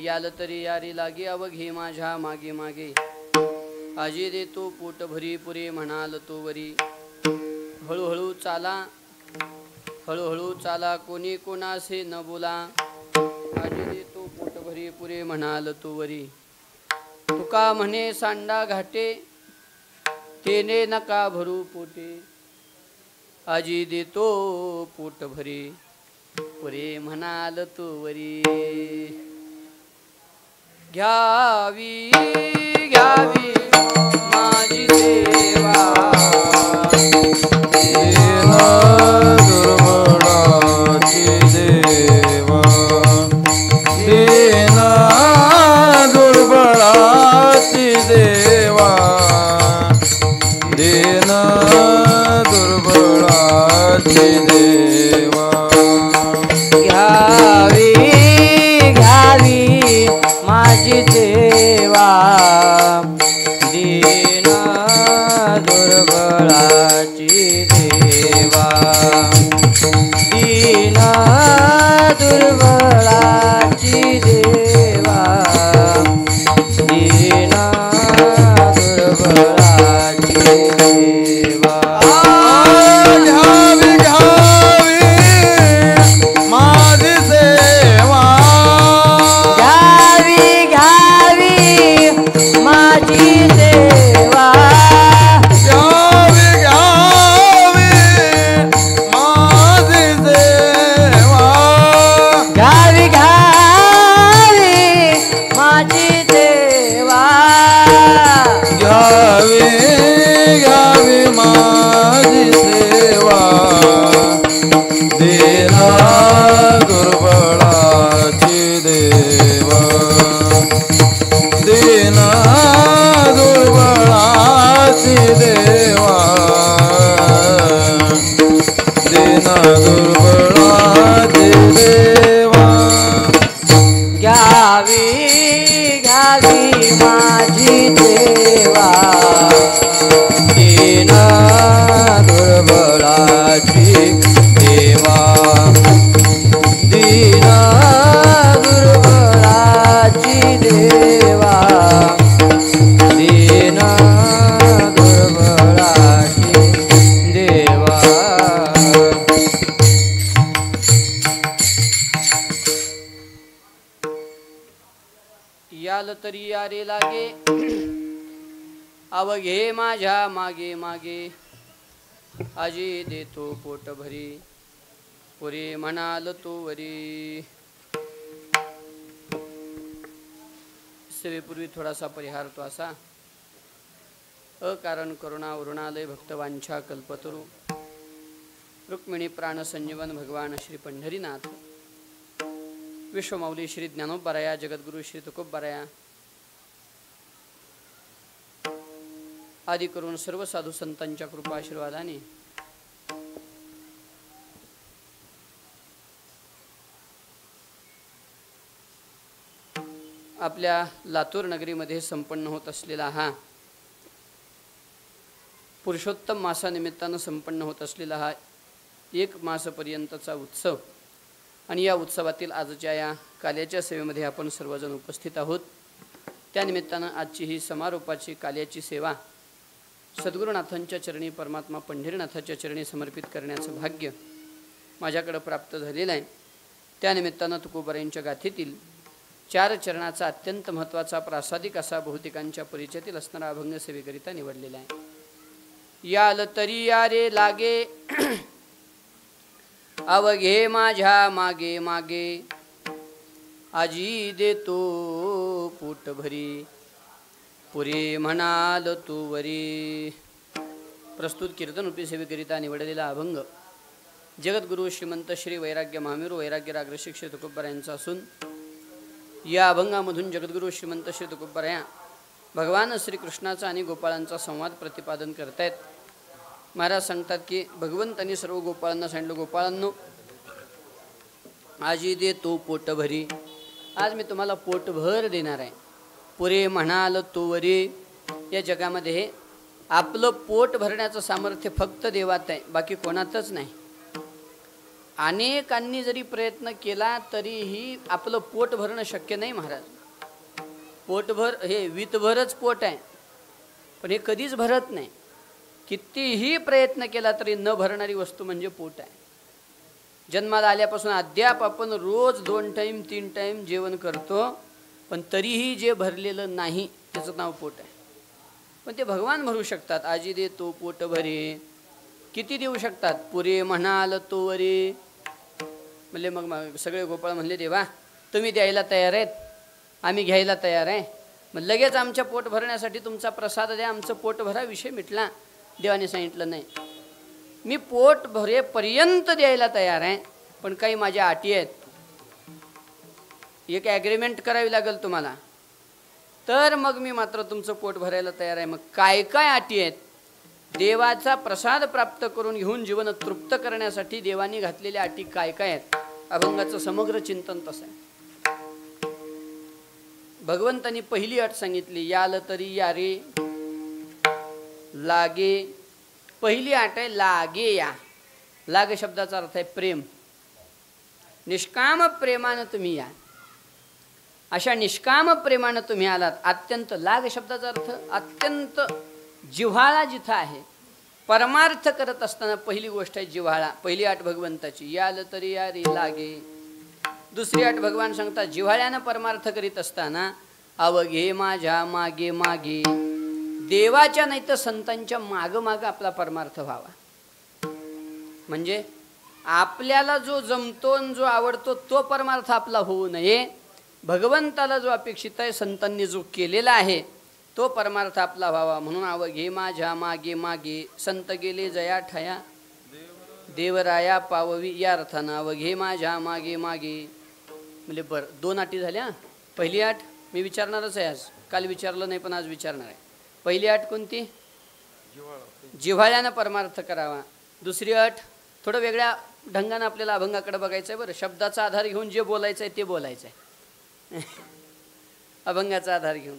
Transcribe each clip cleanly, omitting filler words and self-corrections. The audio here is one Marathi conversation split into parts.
याल तरी यारी लागे अवघे माझ्या मागे मागे आजी देतो पोट भरी पुरे म्हणाल तो वरी हळूहळू चाला हळूहळू चाला कोणी कोणासे न बोला आजी देतो पोट भरी पुरे म्हणाल तो वरी तुका म्हणे सांडा घाटे तेने नका भरू पोटे आजी देतो पोट भरी पुरे म्हणाल तो वरी घ्यावी घ्यावी माझी सेवा दुर्बळाची देवा दीन दुर्बळाची देवा घ्यावी घ्यावी माझी सेवा दीन दुर्बळाची देवा दीन दुर्बळाची देवा दीन दुर्बळाची देवा घ्यावी घ्यावी माझी सेवा घ्यावी घ्यावी माझी सेवा घ्यावी घ्यावी माझी सेवा घ्यावी घ्यावी माझी सेवा घ्यावी घ्यावी माझी सेवा दीना दुर्बळाची देवा दीना दुर्बळाची देवा दीना दुर्बळाची देवा घ्यावी घ्यावी माझी सेवा दीन दुर्बळाची देवा दीन दुर्बळाची देवा दीन दुर्बळाची देवा याल तरी यारे लागे अवघे माझ्या मागे मागे आजी देतो पोट भरी पुरे म्हणाल तो वरी सेवेपूर्वी थोडासा परिहार तो असा अकारण करुणा वरुणालय भक्तवांछा कल्पतरू रुक्मिणी प्राणसंजीवन भगवान श्री पंढरीनाथ विश्वमौली श्री ज्ञानोबराया जगद्गुरु श्री तुकोबराया आदी करून सर्व साधू संतांच्या कृपा आशीर्वादाने आपल्या लातूर नगरीमध्ये संपन्न होत असलेला हा पुरुषोत्तम मासानिमित्तानं संपन्न होत असलेला हा 1 मासपर्यंतचा उत्सव आणि या उत्सवातील आजच्या या काल्याच्या सेवेमध्ये आपण सर्वजण उपस्थित आहोत। त्यानिमित्तानं आजची ही समारोपाची काल्याची सेवा सद्गुरुनाथांच्या चरणी परमात्मा पंढरीनाथाच्या चरणी समर्पित करण्याचं भाग्य माझ्याकडे प्राप्त झालेलं आहे। त्यानिमित्तानं तुकोबरायांच्या गाथेतील 4 चरणाचा अत्यंत महत्त्वाचा प्रासादिक असा बहुतेकांच्या परिचयातील असणारा अभंग सेवेकरिता निवडलेला आहे। याल तरी यारे लागे अवघे माझ्या मागे मागे आजी देतो पोट भरी पुरे म्हणाल तू वरी। प्रस्तुत कीर्तन रूपी सेवेकरिता निवडलेला अभंग जगद्गुरु श्रीमंत श्री वैराग्य महावीर वैराग्य रागरसिक श्री तुकोबरायांचा असून या अभंगामधून जगद्गुरु श्रीमंत श्री तुकोबराया भगवान श्रीकृष्णाचा आणि गोपाळांचा संवाद प्रतिपादन करतायत। महाराज सांगतात की भगवंतांनी सर्व गोपाळांना सांगितलं, गोपाळांनो आजी दे तो पोट भरी, आज मी तुम्हाला पोटभर देणार आहे। पुरे म्हणाल तो वरी, या जगामध्ये आपलं पोट भरण्याचं सामर्थ्य फक्त देवात आहे, बाकी कोणातच नाही। अनेकांनी जरी प्रयत्न केला तरीही आपलं पोट भरणं शक्य नाही महाराज. पोटभर हे वितभरच पोट आहे, पण हे कधीच भरत नाही. कितीही प्रयत्न केला तरी न भरणारी वस्तू म्हणजे पोट आहे. जन्माला आल्यापासून अद्याप आपण रोज 2 टाईम 3 टाईम जेवण करतो, पण तरीही जे भरलेलं नाही त्याचं नाव पोट आहे. पण ते भगवान भरू शकतात. आजी दे तो पोट भरे. किती देऊ शकतात? पुरे म्हणाल तोवरे. म्हणले मग सगळे गोपाळ म्हणले देवा तुम्ही द्यायला तयार आहेत, आम्ही घ्यायला तयार आहे. मग लगेच आमच्या पोट भरण्यासाठी तुमचा प्रसाद द्या, आमचं पोट भरा. विषय मिटला. देवाने सांगितलं नाही, मी पोट भरेपर्यंत द्यायला तयार आहे, पण काही माझ्या अटी आहेत. एक ॲग्रीमेंट करावी लागेल तुम्हाला, तर मग मी मात्र तुमचं पोट भरायला तयार आहे. मग काय काय अटी आहेत? देवाचा प्रसाद प्राप्त करून घेऊन जीवन तृप्त करण्यासाठी देवाने घातलेल्या अटी काय काय आहेत? अभंगाचं समग्र चिंतन तसं आहे. भगवंतांनी पहिली अट सांगितली, याल तरी या रे लागे. पहिली अट आहे लागे या. लाग शब्दाचा अर्थ आहे प्रेम. निष्काम प्रेमानं तुम्ही या. अशा निष्काम प्रेमानं तुम्ही आलात. अत्यंत लाग शब्दाचा अर्थ अत्यंत जिव्हाळा जिथं आहे. परमार्थ करत असताना पहिली गोष्ट आहे जिव्हाळा. पहिली अट भगवंताची, याल तरी या रे लागे. दुसरी अट भगवान सांगतात, जिव्हाळ्यानं परमार्थ करीत असताना अवघे माझ्या मागे मागे. देवाच्या नाही तर संतांच्या माग माग आपला परमार्थ व्हावा. म्हणजे आपल्याला जो जमतो जो आवडतो तो परमार्थ आपला होऊ नये. भगवंताला जो अपेक्षित आहे, संतांनी जो केलेला आहे तो परमार्थ आपला व्हावा. म्हणून अवघे माझ्या मागे मागे. संत गेले जया ठया देवराया पाववी. या अर्थानं अवघे माझ्या मागे मागे. म्हणजे बरं 2 अटी झाल्या. पहिली अट मी विचारणारच आहे आज, काल विचारलं नाही पण आज विचारणार आहे. पहिली अट कोणती? जिव्हाळ्यानं परमार्थ करावा. दुसरी अट थोडं वेगळ्या ढंगानं आपल्याला अभंगाकडे बघायचं आहे. बरं, शब्दाचा आधार घेऊन जे बोलायचं आहे ते बोलायचं आहे. अभंगाचा आधार घेऊन.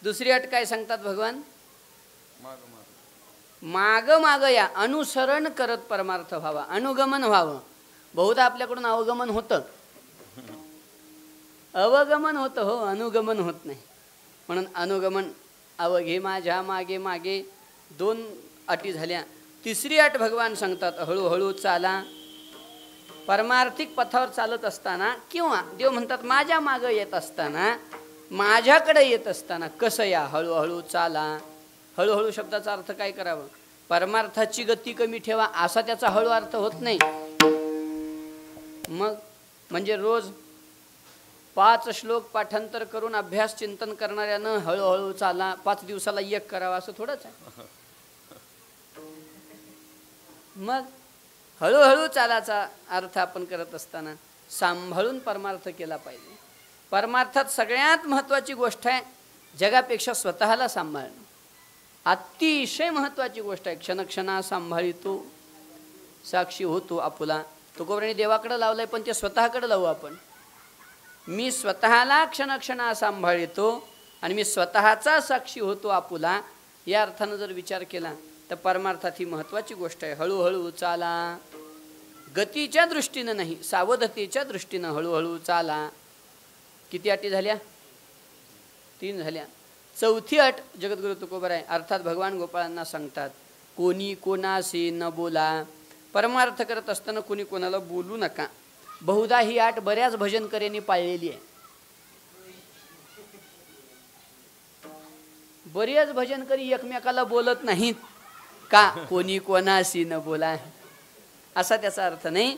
दुसरी अट काय सांगतात भगवान? माग माग या. अनुसरण करत परमार्थ व्हावा, अनुगमन व्हावं. बहुधा आपल्याकडून अवगमन होतं, अवगमन होतं हो, अनुगमन होत नाही. म्हणून अनुगमन. अवघे माझ्या मागे मागे. 2 अटी झाल्या. तिसरी अट भगवान सांगतात, हळूहळू चाला. परमार्थिक पथावर चालत असताना किंवा देव म्हणतात माझ्या मागं येत असताना, माझ्याकडे येत असताना कसं या? हळूहळू चाला. हळूहळू शब्दाचा अर्थ काय करावं? परमार्थाची गती कमी ठेवा असा त्याचा हळू अर्थ होत नाही. मग म्हणजे रोज 5 श्लोक पाठांतर करून अभ्यास चिंतन करणाऱ्यानं हळूहळू चाला 5 दिवसाला 1 करावा असं थोडंच आहे. मग हळूहळू चालाचा अर्थ आपण करत असताना सांभाळून परमार्थ केला पाहिजे. परमार्थात सगळ्यात महत्त्वाची गोष्ट आहे जगापेक्षा स्वतःला सांभाळणं. अतिशय महत्त्वाची गोष्ट आहे. क्षणक्षणा सांभाळितो साक्षी होतो आपुला. तुकोबारांनी देवाकडे लावलंय, पण ते स्वतःकडे लावू आपण. मी स्वतःला क्षणक्षणा सांभाळितो आणि मी स्वतःचा साक्षी होतो आपुला. या अर्थानं जर विचार केला तर परमार्थात ही महत्त्वाची गोष्ट आहे. हळूहळू चाला. गतीच्या दृष्टीनं नाही, सावधतेच्या दृष्टीनं हळूहळू चाला. किती अटी झाल्या? 3 झाल्या. चौथी अट जगद्गुरु तुकोबाराय अर्थात भगवान गोपाळांना सांगतात, कोणी कोणाशी न बोला. परमार्थ करत असताना कोणी कोणाला बोलू नका. बहुधा ही अट बऱ्याच भजनकऱ्यांनी पाळलेली आहे. बरेच भजनकरी एकमेकाला बोलत नाहीत का? कोणी कोणाशी न बोला असा त्याचा अर्थ नाही.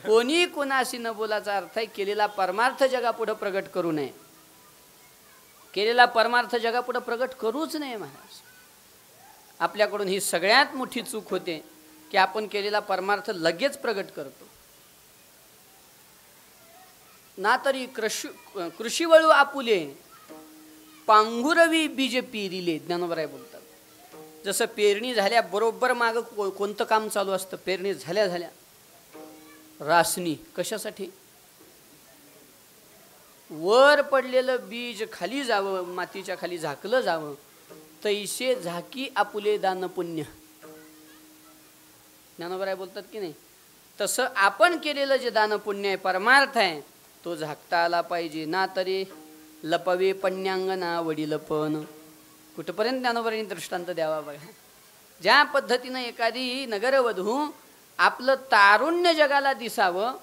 कोणी कोणाशी न बोलाचा अर्थ आहे केलेला परमार्थ जगापुढे प्रगट करू नये. केलेला परमार्थ जगापुढे प्रगट करूच नये महाराज. आपल्याकडून ही सगळ्यात मोठी चूक होते की आपण केलेला परमार्थ लगेच प्रगट करतो. ना तरी कृषी वळू आपुले पांघुरवी बीज पेरिले. ज्ञानोबराय बोलतात. जसं पेरणी झाल्या बरोबर मागं कोणतं काम चालू असतं. पेरणी झाल्या झाल्या रासनी कशासाठी? वर पडलेलं बीज खाली जावं, मातीच्या खाली झाकलं जावं. तैसे झाकी आपुले दान पुण्य. ज्ञानोबराय बोलतात की नाही, तसं आपण केलेलं जे दान पुण्य आहे, परमार्थ आहे, तो झाकता आला पाहिजे ना. तरी लपवे पण्यांगना वडीलपण. कुठपर्यंत ज्ञानोबरांनी दृष्टांत द्यावा बघा. ज्या पद्धतीनं एखादी नगरवधू आपलं तारुण्य जगाला दिसावं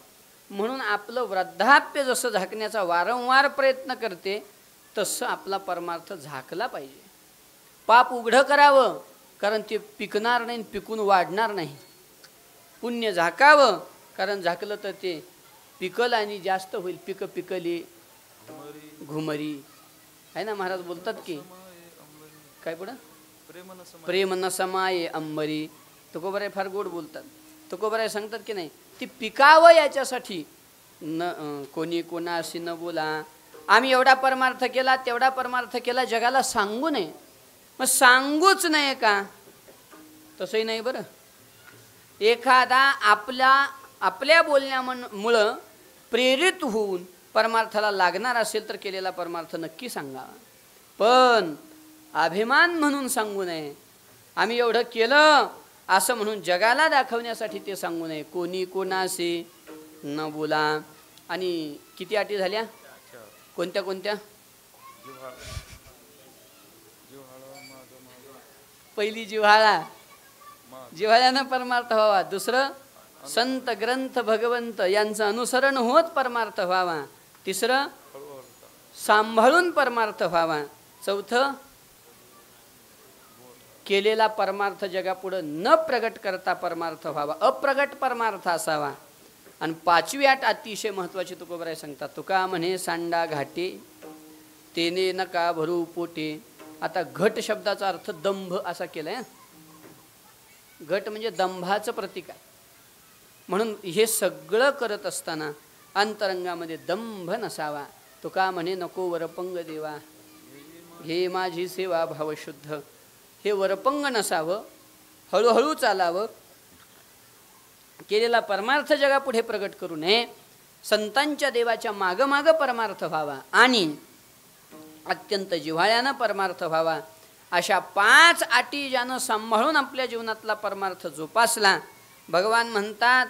म्हणून आपलं वृद्धाप्य जसं झाकण्याचा वारंवार प्रयत्न करते, तसं आपला परमार्थ झाकला पाहिजे. पाप उघडं करावं, कारण ते पिकणार नाही, पिकून वाढणार नाही. पुण्य झाकावं, कारण झाकलं तर ते पिकल आणि जास्त होईल. पिकली घुमरी आहे ना, महाराज बोलतात की काय पुढं, प्रेम न समाये अंबरी. तुकोबराय फार गोड बोलतात. तुकोबराय सांगतात की नाही, ती पिकावं याच्यासाठी न कोणी कोणाशी न बोला. आम्ही एवढा परमार्थ केला, तेवढा परमार्थ केला, जगाला सांगू नये. मग सांगूच नये का? तसंही नाही बरं. एखादा आपल्या बोलण्यामुळं प्रेरित होऊन परमार्थाला लागणार असेल तर केलेला परमार्थ नक्की सांगावा, पण अभिमान म्हणून सांगू नये. आम्ही एवढं केलं असं म्हणून जगाला दाखवण्यासाठी ते सांगू नये. कोणी कोणाशी न बोला. आणि किती अटी झाल्या? कोणत्या कोणत्या? पहिली जिव्हाळा, जिव्हाळ्यानं परमार्थ व्हावा. दुसरं संत ग्रंथ भगवंत यांचं अनुसरण होत परमार्थ व्हावा. तिसरं सांभाळून परमार्थ व्हावा. चौथं केलेला परमार्थ जगापुढं न प्रगट करता परमार्थ व्हावा, अप्रगट परमार्थ असावा. आणि पाचवी आठ अतिशय महत्त्वाची तुकोबराय सांगतात. तुका म्हणे सांडा घाटे तेने नका भरू पोटे. आता घट शब्दाचा अर्थ दंभ असा केलाय. घट म्हणजे दंभाचं प्रतीक आहे. म्हणून हे सगळं करत असताना अंतरंगामध्ये दंभ नसावा. तुका म्हणे नको वरपंग देवा, घे माझी सेवा भावशुद्ध. हे वरपंग नसावं, हळूहळू चालावं. केलेला परमार्थ जगापुढे प्रगट करू नये. संतांच्या देवाच्या मागं परमार्थ व्हावा आणि अत्यंत जिव्हाळ्यानं परमार्थ व्हावा. अशा 5 अटी ज्यानं सांभाळून आपल्या जीवनातला परमार्थ जोपासला, भगवान म्हणतात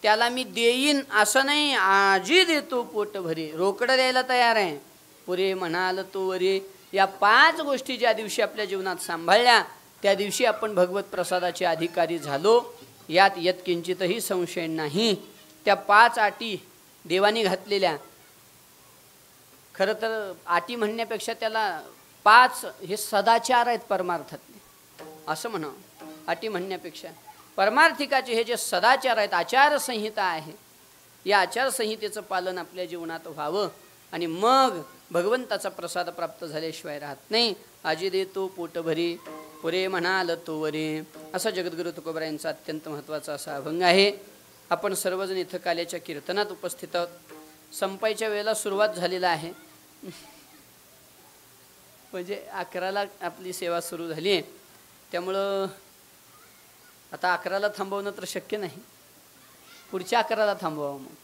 त्याला मी देईन असं नाही, आजी देतो पोट भरी. रोकडं द्यायला तयार आहे. पुरे म्हणाल तो वरे. या 5 गोष्टी ज्या दिवशी आपल्या जीवनात सांभाळल्या, त्या दिवशी आपण भगवत प्रसादाचे अधिकारी झालो, यात यत्किंचितही संशय नाही. त्या 5 अटी देवानी घातलेल्या. खरं तर अटी म्हणण्यापेक्षा त्याला 5 हे सदाचार आहेत परमार्थातले, असं म्हणावं. अटी म्हणण्यापेक्षा परमार्थिकाचे हे जे सदाचार आहेत, आचारसंहिता आहे, या आचारसंहितेचं पालन आपल्या जीवनात व्हावं. आणि मग भगवंताचा प्रसाद प्राप्त झाल्याशिवाय राहत नाही. आजी देतो पोट भरी, पुरे म्हणाल तो वरे. असा जगद्गुरु तुकोबरायांचा अत्यंत महत्त्वाचा असा अभंग आहे. आपण सर्वजण इथं काल्याच्या कीर्तनात उपस्थित आहोत. संपायच्या वेळेला सुरुवात झालेला आहे. म्हणजे 11ला आपली सेवा सुरू झाली आहे. त्यामुळं आता 11ला थांबवणं तर शक्य नाही. पुढच्या 11ला थांबवावं, मग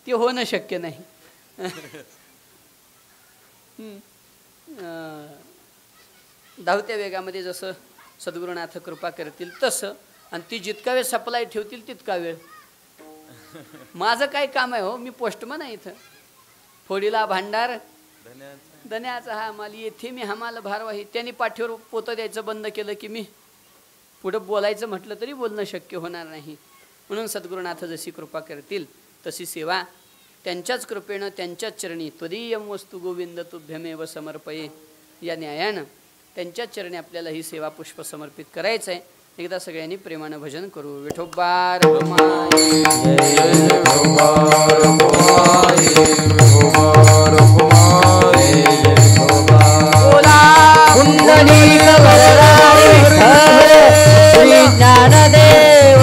ते होणं शक्य नाही. धावत्या वेगामध्ये जसं सद्गुरुनाथ कृपा करतील तसं, आणि ती जितका वेळ सप्लाय ठेवतील तितका वेळ. माझं काय काम आहे हो, मी पोस्टमन आहे इथं. फोडीला भांडार धन्याचा हा माल, येथे मी हमाल भारवाही. त्यांनी पाठीवर पोतं द्यायचं बंद केलं की मी पुढं बोलायचं म्हटलं तरी बोलणं शक्य होणार नाही. म्हणून सद्गुरुनाथ जशी कृपा करतील तशी सेवा त्यांच्याच कृपेनं, त्यांच्याच चरणी. त्वदीयं वस्तु गोविंद तुभ्यमेव समर्पये या न्यायानं त्यांच्याच चरणी आपल्याला ही सेवा पुष्प समर्पित करायचं आहे. एकदा सगळ्यांनी प्रेमानं भजन करू. विठोबा ज्ञानदेव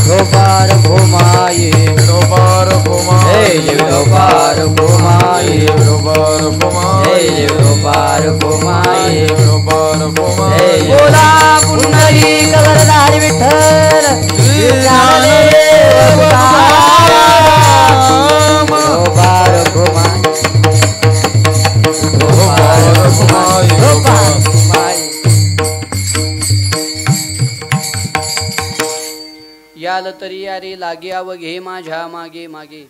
गोपार घुमाये, विठोबार घुमाये, गोपार घुमाये, विठोबार घुमाये, गोपार घुमाये, विठोबार घुमाये. बोला पुंडलिक वरदारी विठ्ठल ज्ञानदेव म्हणाल तरी अरे लागे आव घे माझ्या मागे मागे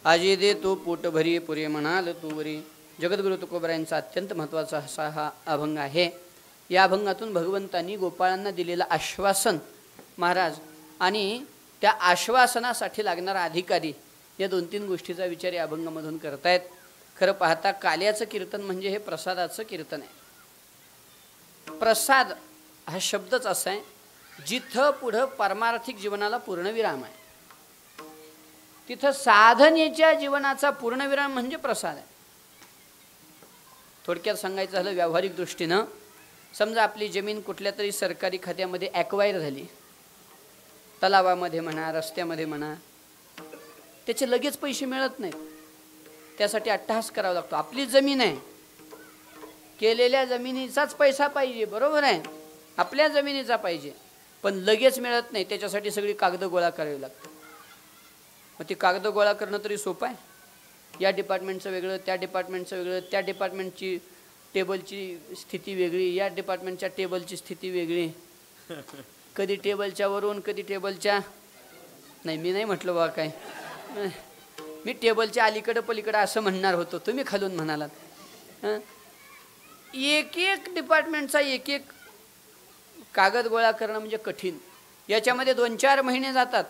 आजी दे तू पोट भरी पुरे म्हणाल तू वरी. जगद्गुरु तुकोबरायांचा अत्यंत महत्त्वाचा असा हा अभंग आहे. या अभंगातून भगवंतांनी गोपाळांना दिलेलं आश्वासन महाराज आणि त्या आश्वासनासाठी लागणारा अधिकारी या 2-3 गोष्टीचा विचार या अभंगामधून करतायत. खरं पाहता काल्याचं कीर्तन म्हणजे हे प्रसादाचं कीर्तन आहे. प्रसाद हा शब्दच असा आहे जिथं पुढं पारमार्थिक जीवनाला पूर्णविराम आहे, तिथं साधनेच्या जीवनाचा पूर्णविराम म्हणजे प्रसाद आहे. थोडक्यात सांगायचं झालं व्यावहारिक दृष्टीनं, समजा आपली जमीन कुठल्या तरी सरकारी खात्यामध्ये ॲक्वायर झाली, तलावामध्ये म्हणा रस्त्यामध्ये म्हणा, त्याचे लगेच पैसे मिळत नाहीत. त्यासाठी अट्टहास करावा लागतो. आपली जमीन आहे, केलेल्या जमिनीचाच पैसा पाहिजे, बरोबर आहे, आपल्या जमिनीचा पाहिजे, पण लगेच मिळत नाही. त्याच्यासाठी सगळी कागद गोळा करावी लागतात. मग ती कागद गोळा करणं तरी सोपं आहे? या डिपार्टमेंटचं वेगळं, त्या डिपार्टमेंटचं वेगळं, त्या डिपार्टमेंटची टेबलची स्थिती वेगळी, या डिपार्टमेंटच्या टेबलची स्थिती वेगळी, कधी टेबलच्या वरून कधी टेबलच्या, नाही मी नाही म्हटलं बा काय, मी टेबलच्या अलीकडं पलीकडं असं म्हणणार होतो, तुम्ही खालून म्हणालात. एक एक डिपार्टमेंटचा एक एक कागद गोळा करणं म्हणजे कठीण. याच्यामध्ये 2-4 महिने जातात.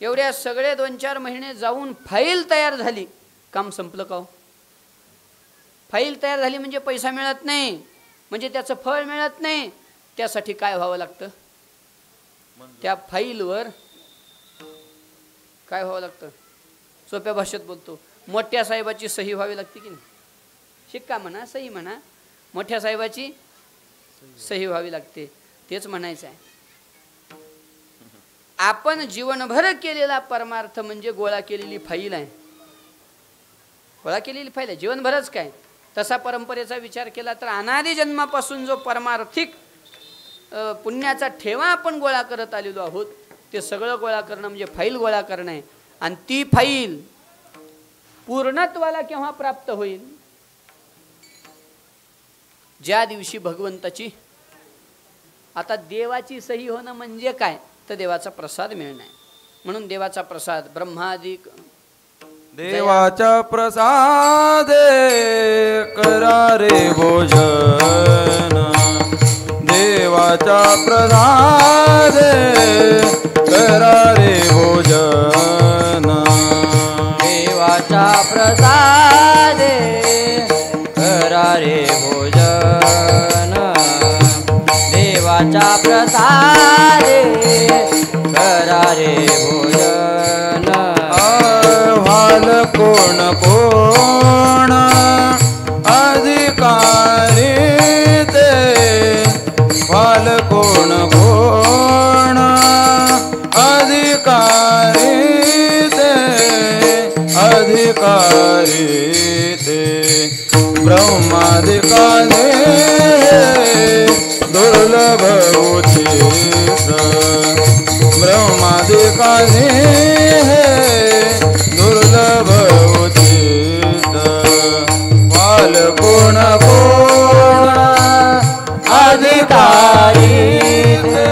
एवढ्या सगळे 2-4 महिने जाऊन फाईल तयार झाली, काम संपलं का हो? फाईल तयार झाली म्हणजे पैसा मिळत नाही, म्हणजे त्याचं फळ मिळत नाही. त्यासाठी काय व्हावं लागतं? त्या फाईलवर काय व्हावं लागतं? सोप्या भाषेत बोलतो, मोठ्या साहेबाची सही व्हावी लागते की नाही? शिक्का म्हणा, सही म्हणा, मोठ्या साहेबाची सही व्हावी लागते. तेच म्हणायचं आहे. आपण जीवनभर केलेला परमार्थ म्हणजे गोळा केलेली फाईल आहे. गोळा केलेली फाईल आहे जीवनभरच. काय तसा परंपरेचा विचार केला तर अनादी जन्मापासून जो परमार्थिक पुण्याचा ठेवा आपण गोळा करत आलेलो आहोत, ते सगळं गोळा करणं म्हणजे फाईल गोळा करणं आहे. आणि ती फाईल पूर्णत्वाला केव्हा प्राप्त होईल? ज्या दिवशी भगवंताची, आता देवाची सही होणं म्हणजे काय तर देवाचा प्रसाद मिळणं आहे. म्हणून देवाचा प्रसाद ब्रह्मादिक देवाचा प्रसाद करा रे भोजन, देवाचा प्रसाद करा रे भोजन, देवाचा प्रसाद करा रे भोजन, देवाचा प्रसाद करा रे भोजन. अहवाल कोण कोण अधिकारी ते, वाल कोण कोण अधिकारी ते, अधिकारी ते ब्रह्माधिकारी दुर्लभ उचित, ब्रह्माधिकारी दुर्लभ उचित. वाल कोण कोण अधिकारी ते,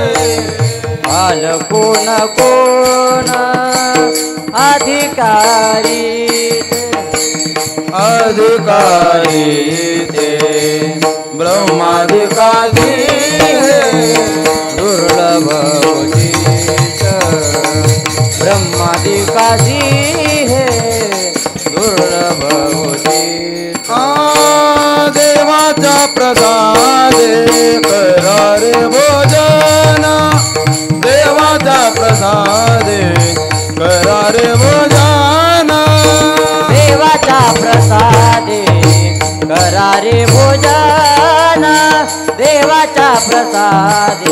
वाल कोण कोण अधिकारी अधिकारी ते ब्रह्माधिकारी दुर्लभ उचित, ब्रह्माधिकारी दुर्लभ उचित. देवाचा प्रसाद करा रे भोजन, देवाचा प्रसाद करा रे भोजन, देवाचा प्रसाद करा रे भोजन, देवाचा प्रसाद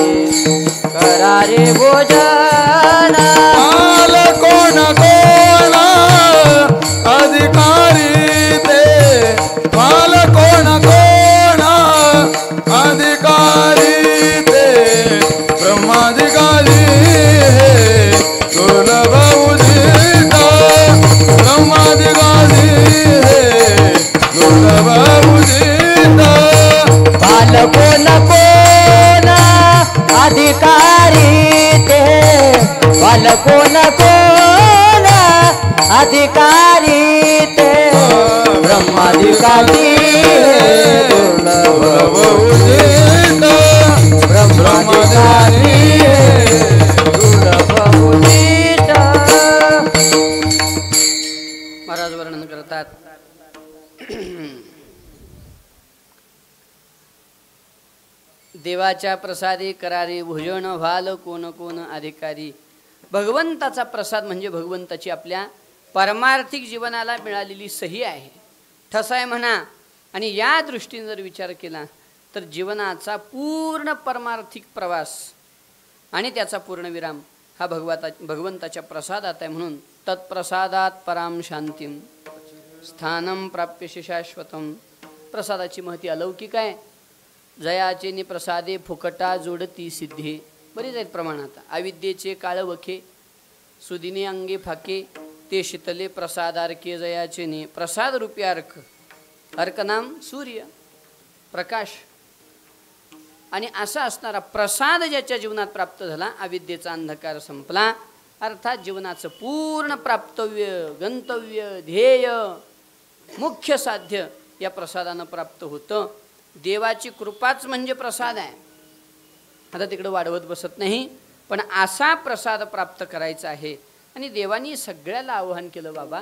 करा रे भोजन. वाल कोण कोण अधिकारी ते, वाल कोण कोण अधिकारी ते ब्रह्माधिकारी दुर्लभ उचित, ब्रह्माधिकारी दुर्लभ उचित. वाल कोण कोण अधिकारी ते, काठी दुर्लभ उदित ब्रह्मादिकाठी दुर्लभ उदित. महाराज वर्णन करतात. देवाच्या प्रसादी करारी भोजन व्हाल कोण कोण अधिकारी. भगवंताचा प्रसाद म्हणजे भगवंताची आपल्या पारमार्थिक जीवनाला मिळालेली सही आहे, ठसाय म्हणा. आणि या दृष्टीने जर विचार केला तर जीवनाचा पूर्ण परमार्थिक प्रवास आणि त्याचा पूर्णविराम हा भगवंताच्या प्रसादात आहे. म्हणून तत्प्रसादात पराम शांतीम स्थानम प्राप्यशी शाश्वतम. प्रसादाची महती अलौकिक आहे. जयाचे प्रसादे फुकटा जोडती सिद्धे. बरेच आहेत प्रमाणात. अविद्येचे काळवखे सुदिने अंगे फाके ते शीतले प्रसादार्के जयाचे ने. प्रसाद रूपी अर्क, अर्कनाम सूर्य प्रकाश. आणि असा असणारा प्रसाद ज्याच्या जीवनात प्राप्त झाला, अविद्येचा अंधकार संपला, अर्थात जीवनाचं पूर्ण प्राप्तव्य, गंतव्य, ध्येय, मुख्य साध्य या प्रसादानं प्राप्त होतं. देवाची कृपाच म्हणजे प्रसाद आहे. आता तिकडं वाढवत बसत नाही, पण असा प्रसाद प्राप्त करायचा आहे. आणि देवानी सगळ्याला आवाहन केलं, बाबा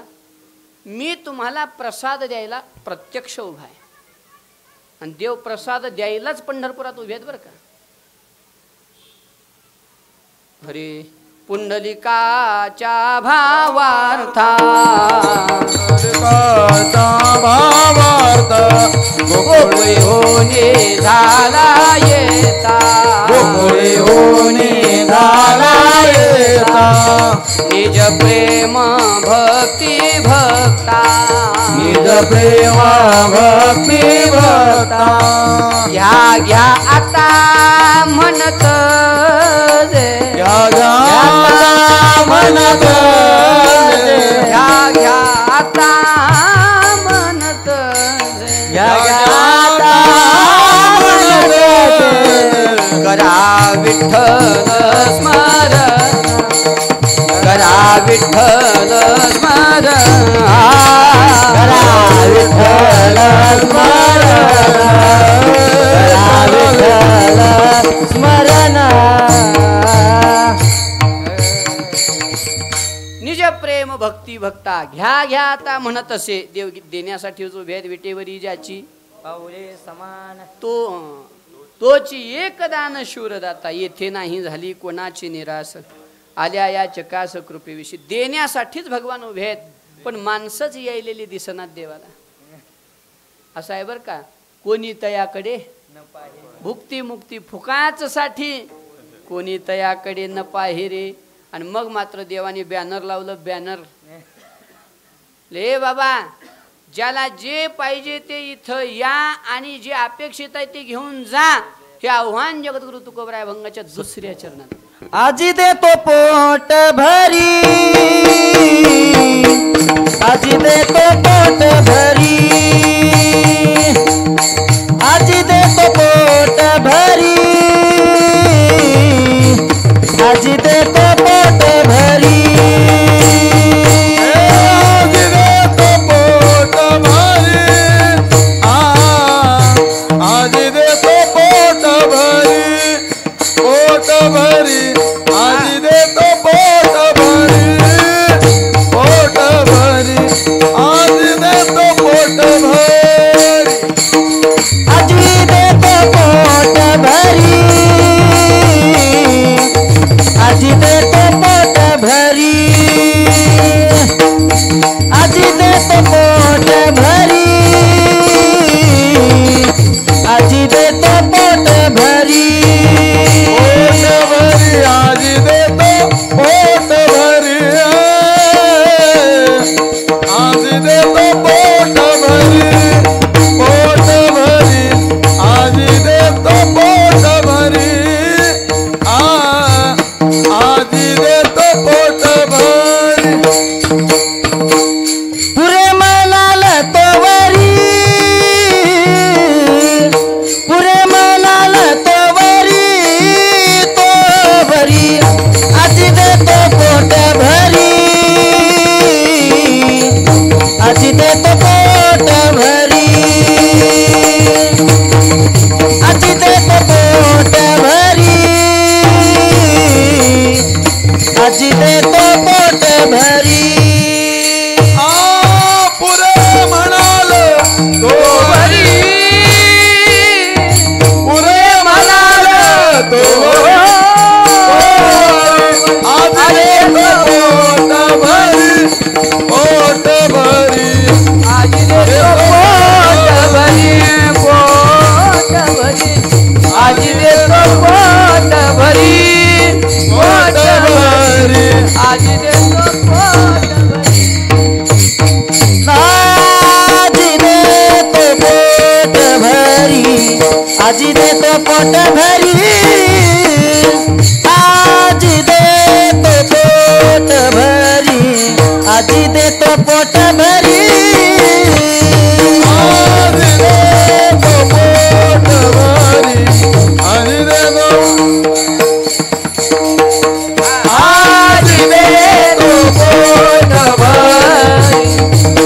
मी तुम्हाला प्रसाद द्यायला प्रत्यक्ष उभा आहे. आणि देव प्रसाद द्यायलाच पंढरपुरात उभे आहेत बरं का. हरे पुंडलिकाच्या भावार्था भावार्थ गोकुळी होणे झाला येता. गोकुळी होणे झाला येता. निज प्रेम भक्ती भक्ता. निज प्रेम भक्ती भक्ता. घ्या घ्या आता म्हणत जे. घ्या घ्या म्हणत घ्या घ्या आता म्हणत जे. घ्या घ्या आता करा विठ्ठल स्मरण, करा विठ्ठल स्मरण, करा विठ्ठल स्मरण, करा विठ्ठल स्मरण. निज प्रेम भक्ती भक्ता. घ्या घ्या आता म्हणत असे. देव देण्यासाठी जो भेद विटेवरी ज्याची पाऊले समान तोची एकदान शूरदाता. येथे नाही झाली कोणाची निरास, आल्या या चकास कृपेविषयी. देण्यासाठीच भगवान उभे आहेत, पण माणसंच यायलेली दिसनात देवाला. असं आहे बरं का. कोणी तयाकडे भुक्ती मुक्ती फुकाच साठी, कोणी तयाकडे न पाहिरे. आणि मग मात्र देवाने बॅनर लावलं. बॅनर ले बाबा, ज्याला जे पाहिजे ते इथं या आणि जे अपेक्षित आहे ते घेऊन जा. हे आव्हान जगद्गुरु तुकोबराय भंगाच्या दुसऱ्या चरणात. आजी देतो पोट भरी, आजी देतो पोट भरी, आजी देतो पोट भरी, आजी देतो पोट भरी. आजी देतो पोट भरी. पोट भरी आजी देतो पोट भरी आजी देतो पोट भरी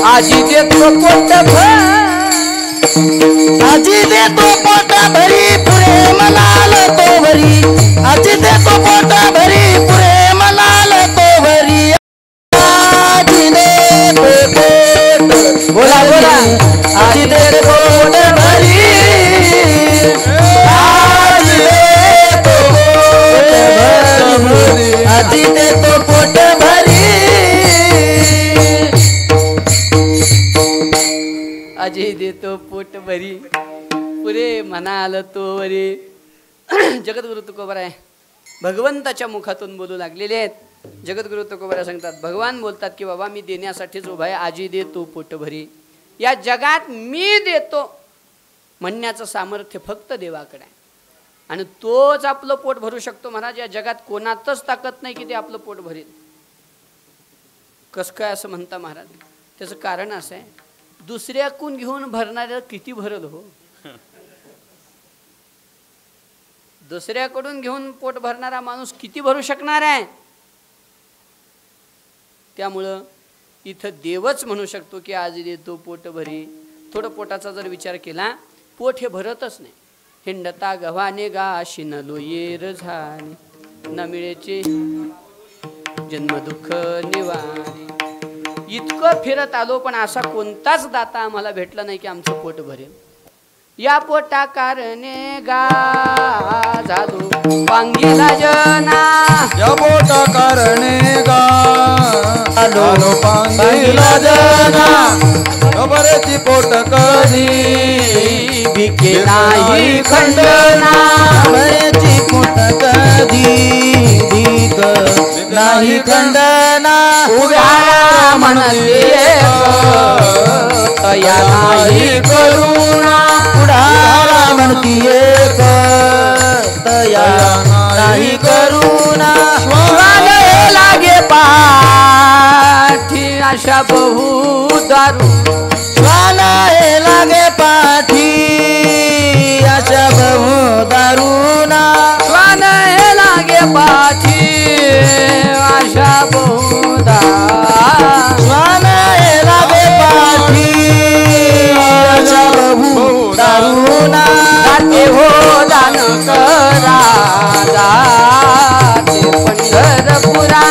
आजी देतो पोट आजी देतो पोट भरी पुरे मलाल तो भरी आजी देतो पोट भरी पुरे मलाल तो भरी आजी देतो पोट बोला बोला आजी देतो पोट भरी आजी देतो पोट भरी आजी देतो पोट भरी आजी देतो पोट भरी पुरे म्हणाल तो वरी. जगद्गुरु तुकोबराय भगवंताच्या मुखातून बोलू लागलेले आहेत. जगद्गुरु तुकोबराय सांगतात, भगवान बोलतात की बाबा मी देण्यासाठीच उभा आहे. आजी देतो पोट भरी. या जगात मी देतो म्हणण्याचं सामर्थ्य फक्त देवाकडे आहे आणि तोच आपलं पोट भरू शकतो. महाराज या जगात कोणातच ताकद नाही की ते आपलं पोट भरेल. कसं काय असं म्हणता महाराज? त्याचं कारण असं आहे, दुसऱ्याकून घेऊन भरणाऱ्या किती भरल हो. दुसऱ्याकडून घेऊन पोट भरणारा माणूस किती भरू शकणार आहे. त्यामुळं इथं देवच म्हणू शकतो की आज देतो पोट भरी. थोडं पोटाचा जर विचार केला, पोट हे भरतच नाही. हिंडता गव्हाने गाशी न लोयेर झाले न मिळेचे जन्म दुःख निवारे. इतकं फिरत आलो पण असा कोणताच दाता आम्हाला भेटला नाही की आमचं पोट भरेल. या पोटा कारणे गा झालो पांगीला जना. या पोटा कारणे गा झालो पांगीला जना. खबरेची पोट कधी भिके नाही खंडना. खबरेची पोट कधी भीक नाही खंडना. उभ्या म्हणते तया नाही करुणा. पुढारा म्हणती एक तया नाही करुणा. श्वाने लागे पाठी अशा बहु दारू. श्वाना हे लागे पाठी अशा बहु दारुणा. श्वान हे लागे पाठी अशा बहु दारू. श्वान हे लागे पाठी अशा बहु दारुणा. जाते हो दान करा जाते पंढरपुरा.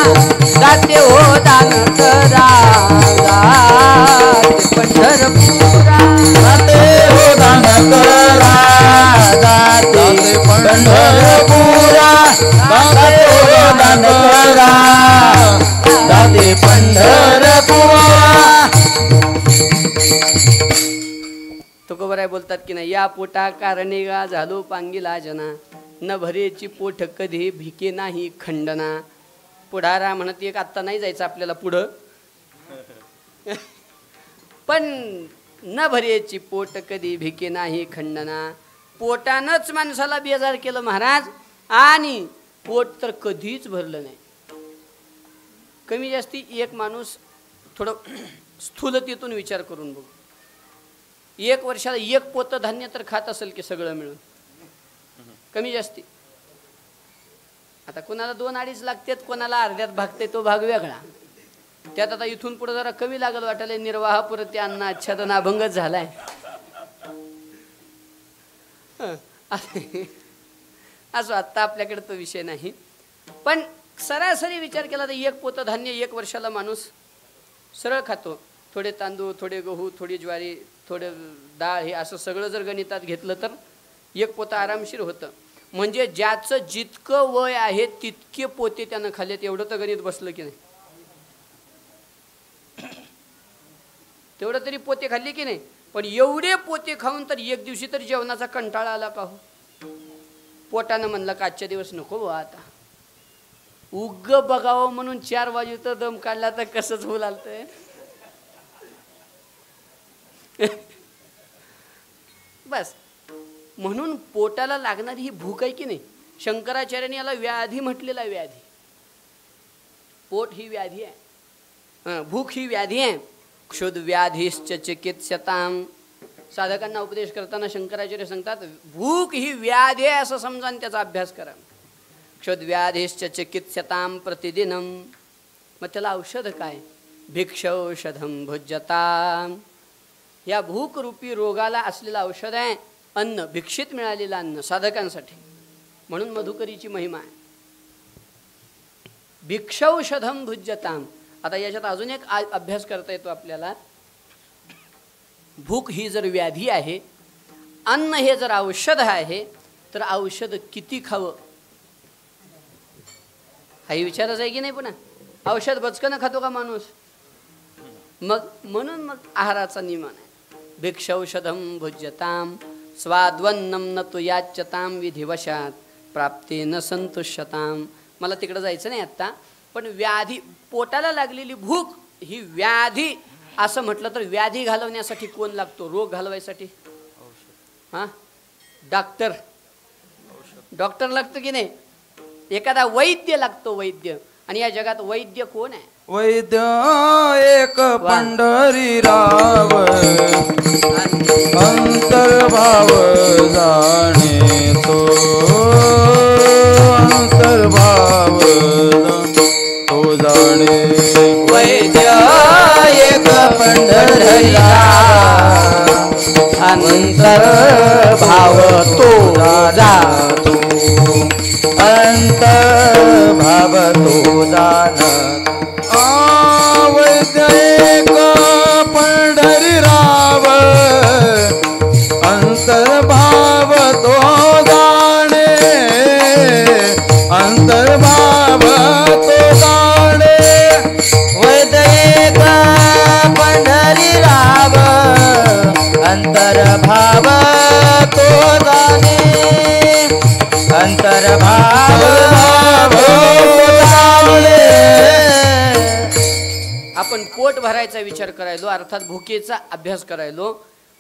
जाते हो दान करा जाते पंढरपुरा. जाते हो दान करा जाते पंढरपुरा. जाते हो दान करा जाते पंढरपुरा. तुकोबराय बोलतात की नाही, या पोटा कारणे गा झालो पांगीला जना. न भरेची पोट कधी भिके नाही खंडना. पुढारा म्हणत एक आत्ता नाही जायचं आपल्याला पुढं, पण न भरेची पोट कधी भिके नाही खंडना. पोटानंच माणसाला बेजार केलं महाराज आणि पोट तर कधीच भरलं नाही. कमी जास्ती एक माणूस थोडं स्थूलतेतून विचार करून बघू, एक वर्षाला एक पोतं धान्य तर खात असेल की सगळं मिळून कमी जास्ती. आता कोणाला 2-2.5 लागतात, कोणाला अर्ध्यात भागते, तो भाग वेगळा. त्यात आता इथून पुढे जरा कमी लागल वाटायला. निर्वाह पुरते अन्न आच्छादन अभंगच झालाय. असं आत्ता आपल्याकडे तो विषय नाही, पण सरासरी विचार केला तर एक पोतं धान्य एक वर्षाला माणूस सरळ खातो. थोडे तांदूळ, थोडे गहू, थोडी ज्वारी, थोडे डाळ, हे असं सगळं जर गणितात घेतलं तर एक पोतं आरामशीर होतं. म्हणजे ज्याचं जितकं वय आहे तितके पोते त्यानं खाल्लेत, एवढं तर गणित बसलं की नाही. तेवढं तरी पोते खाल्ले की नाही. पण एवढे पोते खाऊन तर एक दिवशी तरी जेवणाचा कंटाळा आला का हो. पोटानं म्हणलं का आजच्या दिवस नको हो, आता उग्ग बघावं म्हणून 4 वाजता दम काढला तर कसंच होऊ लागतंय. बस म्हणून पोटाला लागणारी ही भूक आहे की नाही, शंकराचार्यांनी याला व्याधी म्हटलेला. व्याधी, पोट ही व्याधी आहे, भूक ही व्याधी आहे. क्षुद व्याधीश्च चिकित्स्यताम. साधकांना उपदेश करताना शंकराचार्य सांगतात भूक ही व्याधी आहे असं समजा आणि त्याचा अभ्यास करा. क्षुद व्याधीश्च चिकित्स्यताम प्रतिदिनम. मग त्याला औषध काय? भिक्षौषधम भुज्यताम. या भूक रूपी रोगाला असलेलं औषध आहे अन्न, भिक्षित मिळालेलं अन्न साधकांसाठी. म्हणून मधुकरीची महिमा आहे. भिक्षौषधम भुज्यताम. आता याच्यात अजून एक अभ्यास करता येतो आपल्याला. भूक ही जर व्याधी आहे, अन्न हे जर औषध आहे, तर औषध किती खावं हाही विचारच आहे की नाही. पुन्हा औषध बचकन खातो का माणूस? मग म्हणून मग आहाराचा नियम आहे. भिक्षौषधम भुज्यताम स्वाद्वन्नम न तु याच्यताम विधिवशात प्राप्तेन संतुष्यताम. मला तिकडं जायचं नाही आत्ता, पण व्याधी, पोटाला लागलेली भूक ही व्याधी असं म्हटलं तर व्याधी घालवण्यासाठी कोण लागतो? रोग घालवायसाठी हां डॉक्टर. डॉक्टर लागतो की नाही? एखादा वैद्य लागतो, वैद्य. आणि या जगात वैद्य कोण आहे? वैद्य एक पंढरीराव अंतर्भाव जाणे तो. अंतर्भाव तो जाणे. वैद्य एक पंढरीराव अंतर्भाव तो जातो. अंतर्भाव तो जाणतो. वैद्य एक पंढरीराव अंतर्भाव तो जाणे. अंतर्भाव तो जाणे. वैद्य एक पंढरीराव अंतर्भाव तो जाणे. अंतर्भाव आपण पोट भरायचा विचार करायलो, अर्थात भुकेचा अभ्यास करायलो.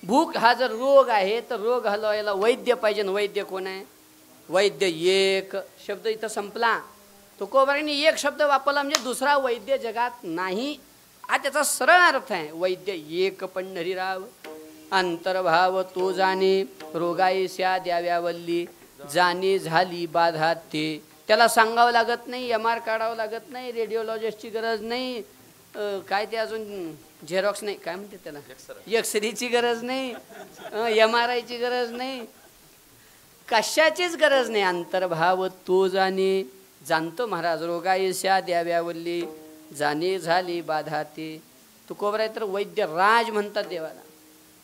भूक हा जर रोग आहे तर रोग घालवायला वैद्य पाहिजे. वैद्य कोण आहे? वैद्य एक शब्द इथं संपला. तुकोबारांनी एक शब्द वापरला म्हणजे दुसरा वैद्य जगात नाही हा त्याचा सरळ अर्थ आहे. वैद्य एक पंढरीराव अंतर्भाव तो जाणे. रोगाईस्या द्याव्यावल्ली जाणी झाली बाधा ते. त्याला सांगावं लागत नाही, MR काढावं लागत नाही, रेडिओलॉजिस्टची गरज नाही, काय ते अजून झेरॉक्स नाही, काय म्हणते त्याला, एक्सरेची गरज नाही, MRI गरज नाही, कशाचीच गरज नाही. अंतर्भाव तो जाणे. जाणतो महाराज रोगाईस्या द्याव्यावल्ली जाणे झाली बाधा ते. तुकोबराय तर वैद्य राज म्हणतात देवाला.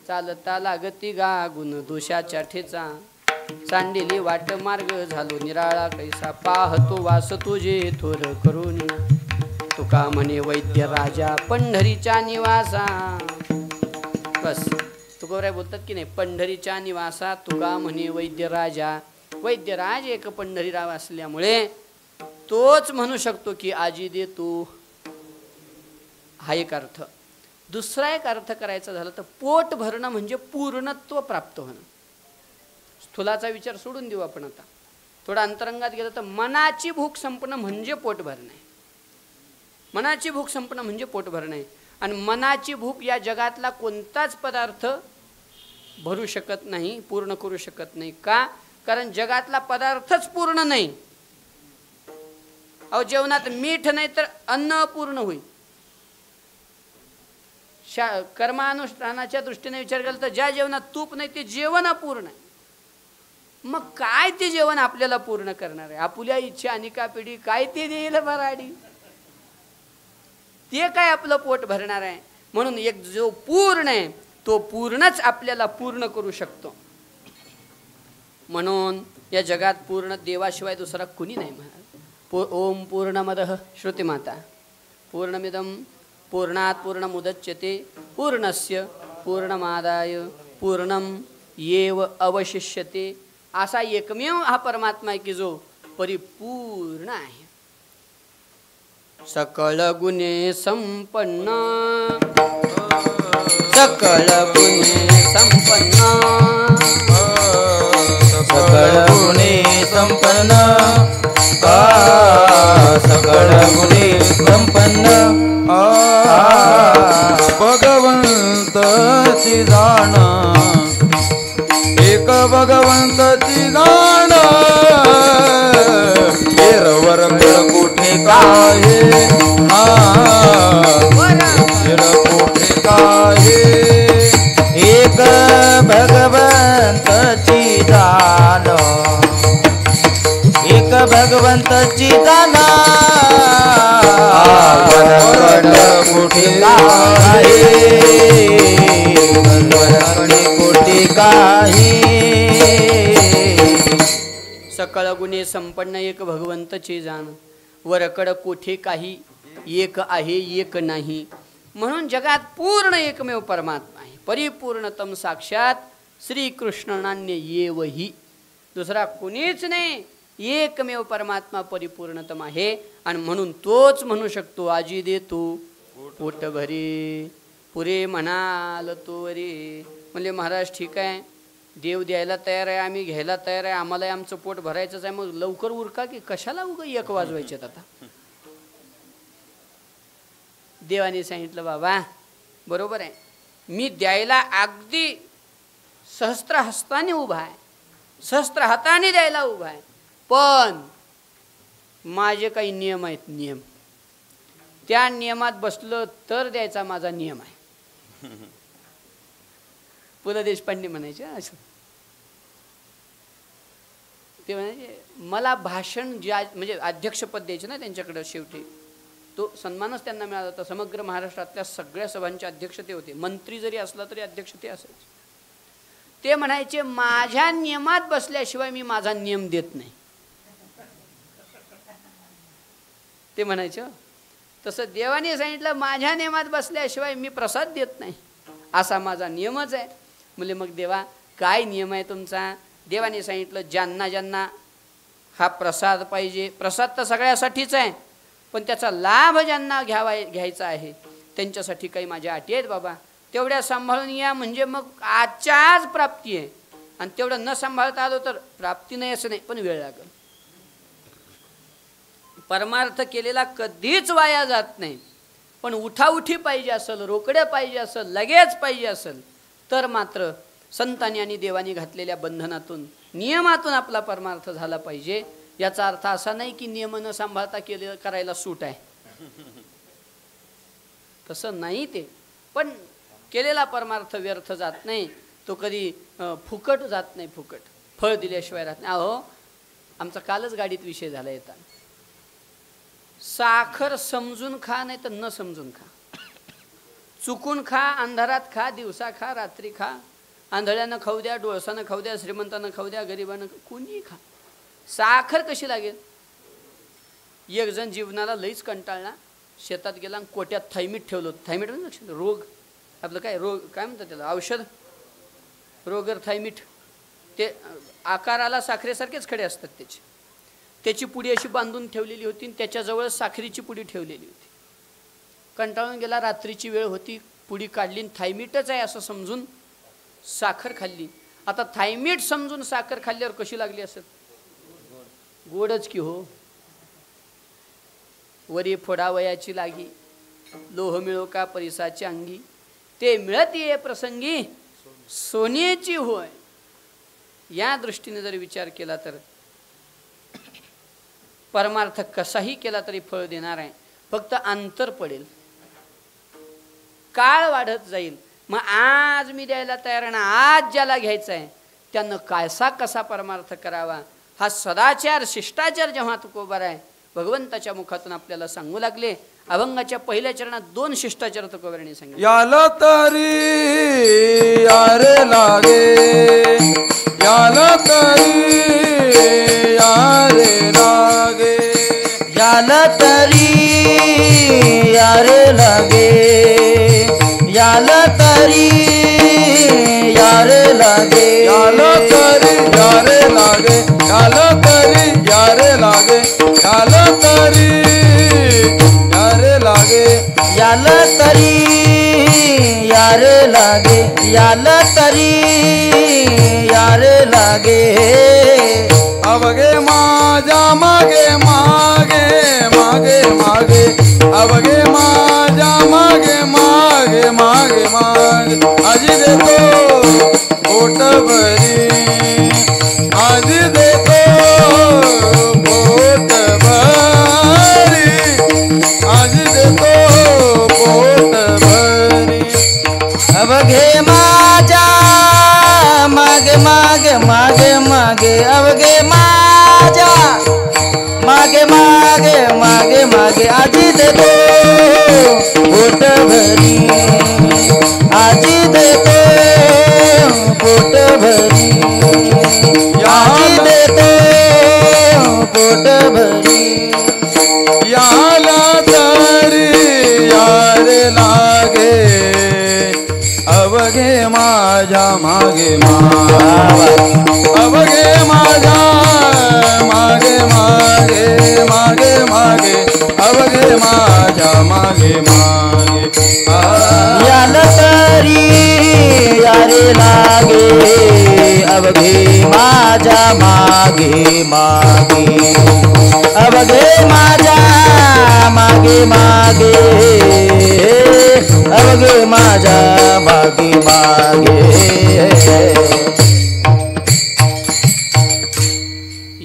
चालता लागती गा गुण दोषाच्या ठेचा. सांडेली वाट मार्ग झालो निराळा कैसा. पाहतो वास तुझे थोर करून. तुका म्हणे वैद्य राजा पंढरीच्या निवासा. बस तुकोबराय बोलतात की नाही, पंढरीच्या निवासा तुका म्हणे वैद्य राजा. वैद्यराज एक पंढरीराव असल्यामुळे तोच म्हणू शकतो की आजी दे तू. हा एक अर्थ. दुसरा एक अर्थ करायचा झाला तर पोट भरणं म्हणजे पूर्णत्व प्राप्त होणं. स्थूलाचा विचार सोडून देऊ आपण आता. थोडा अंतरंगात गेलं तर मनाची भूक संपणं म्हणजे पोट भरणं आहे. मनाची भूक संपणं म्हणजे पोट भरणं आहे. आणि मनाची भूक या जगातला कोणताच पदार्थ भरू शकत नाही, पूर्ण करू शकत नाही. का? कारण जगातला पदार्थच पूर्ण नाही. अहो जेवणात मीठ नाही तर अन्न अपूर्ण होईल. कर्मानुष्ठानाच्या दृष्टीने विचार केला तर ज्या जेवणात तूप नाही ते जेवण अपूर्ण आहे. मग काय ते जेवण आपल्याला पूर्ण करणार आहे? आपुल्या इच्छा अनिका पिढी काय ते देईल भराडी. ते काय आपलं पोट भरणार आहे? म्हणून एक जो पूर्ण आहे तो पूर्णच आपल्याला पूर्ण करू शकतो. म्हणून या जगात पूर्ण देवाशिवाय दुसरा कुणी नाही महाराज. ओम पूर्णमदः श्रुतिमाता पूर्णमिदं पूर्णात् पूर्णमुदच्यते पूर्णस्य पूर्णमादाय पूर्णमेव अवशिष्यते. असा एकमेव हा परमात्मा आहे की जो परिपूर्ण आहे. सकळ गुणे संपन्न. सकळ गुणे संपन्न. संपन्न सकळ गुणे संपन्न भगवंताची जाण एक भगवंताची जाण वर कुठे काय कुठे काय एक भगवंताची जाण एक भगवंताची जाण कुठे काय कुठे काही सकळ गुणे संपन्न एक भगवंतची जाण वरकड कोठे काही एक आहे एक नाही म्हणून जगात पूर्ण एकमेव परमात्मा आहे परिपूर्णतम साक्षात श्रीकृष्णनान्य येवही दुसरा कोणीच नाही एकमेव परमात्मा परिपूर्णतम आहे आणि म्हणून तोच म्हणू शकतो आजी दे तू पोट भरे पुरे म्हणाल तो रे म्हणले महाराज ठीक आहे देव द्यायला तयार आहे आम्ही घ्यायला तयार आहे आम्हाला आमचं पोट भरायचंच आहे मग लवकर उरका की कशाला उगा एक वाजवायचेत आता देवाने सांगितलं बाबा बरोबर आहे मी द्यायला अगदी सहस्त्र हस्ताने उभा आहे सहस्त्र हाताने द्यायला उभा आहे पण माझे काही नियम आहेत नियम त्या नियमात बसलं तर द्यायचा माझा नियम आहे पु ल देशपांडे म्हणायचे असं ते म्हणायचे मला भाषण ज्या म्हणजे अध्यक्षपद द्यायचे ना त्यांच्याकडं शेवटी तो सन्मानच त्यांना मिळाला होता समग्र महाराष्ट्रातल्या सगळ्या सभांचे अध्यक्ष ते होते मंत्री जरी असला तरी अध्यक्ष ते असायचे ते म्हणायचे माझ्या नियमात बसल्याशिवाय मी माझा नियम देत नाही ते म्हणायचे तसं देवाने सांगितलं माझ्या नियमात बसल्याशिवाय मी प्रसाद देत नाही असा माझा नियमच आहे म्हणजे मग देवा काय नियम आहे तुमचा देवाने सांगितलं ज्यांना ज्यांना हा प्रसाद पाहिजे प्रसाद तर सगळ्यासाठीच आहे पण त्याचा लाभ ज्यांना घ्यायचा आहे त्यांच्यासाठी काही माझ्या अटी आहेत बाबा तेवढ्या सांभाळून या म्हणजे मग आजच्या आज प्राप्ती आहे आणि तेवढं न सांभाळता आलो तर प्राप्ती नाही असं नाही पण वेळ लागेल परमार्थ केलेला कधीच वाया जात नाही पण उठाउठी पाहिजे असेल रोकडे पाहिजे असेल लगेच पाहिजे असेल तर मात्र संतांनी आणि देवानी घातलेल्या बंधनातून नियमातून आपला परमार्थ झाला पाहिजे याचा अर्थ असा नाही की नियम न सांभाळता करायला सूट आहे तसं नाही ते पण केलेला परमार्थ व्यर्थ जात नाही तो कधी फुकट जात नाही फुकट फळ दिल्याशिवाय राहत नाही अहो आमचा कालच गाडीत विषय झाला येताना साखर समजून खा नाही तर न समजून खा चुकून खा अंधारात खा दिवसा खा रात्री खा आंधळ्यानं खाऊ द्या डोळसानं खाऊ द्या श्रीमंतानं खाऊ द्या गरिबानं कोणी खा साखर कशी लागेल एक जण जीवनाला लईच कंटाळला शेतात गेला आणि कोट्यात थायमीठ ठेवलं थायमीठ म्हणजे रोग आपलं काय रोग काय म्हणतात त्याला औषध रोगर थायमीठ ते आकाराला साखरेसारखेच खडे असतात त्याची पुडी अशी बांधून ठेवलेली होती आणि त्याच्याजवळ साखरेची पुडी ठेवलेली होती कंटाळून गेला रात्रीची वेळ होती पुडी काढली थायमीठच आहे असं समजून साखर खाल्ली आता थायमीठ समजून साखर खाल्ल्यावर कशी लागली असेल गोडच की हो वरी फोडावयाची लागी लोह मिळो का परिसाची अंगी ते मिळत ये प्रसंगी सोन्याची होय या दृष्टीने जर विचार केला तर परमार्थ कसाही केला तरी फळ देणार आहे फक्त अंतर पडेल काळ वाढत जाईल मग आज मी द्यायला तयार आहे ना आज ज्याला घ्यायचं आहे त्यानं कसा परमार्थ करावा हा सदाचार शिष्टाचार जेव्हा तुकोबार आहे भगवंताच्या मुखातून आपल्याला सांगू लागले अभंगाच्या पहिल्या चरणात 2 शिष्टाचार तुकोबारांनी सांगितले याला तरी यारे लागे याला तरी यारे लागे याला तरी यारे लागे याला तरी यारे लागे याला तरी यारे लागे याला तरी यारे लागे याला तरी यारे लागे याला तरी यार लागे याल तरी यार लागे अवघे माझ्या मागे मागे मागे मागे अवघे माझ्या मागे मागे मागे मागे आजी देतो पोट भरी आजी देतो पोट भरी आजी देतो पोट भरी अवघे माझ्या मागे मागे मागे मागे अवघे माझ्या मागे मागे मागे मागे आजी देतो पोट भरी आजी देतो पोट भरी आजी देतो पोट भरी याला तरी यार लागे अवघे माझ्या मागे मागे अवघे माझ्या मागे मागे मागे मागे अवघे माझ्या मागे मागे याल तरी यारे लागे अवघे माझ्या मागे मागे अवघे माझ्या मागे मागे अवघे माझ्या मागे मागे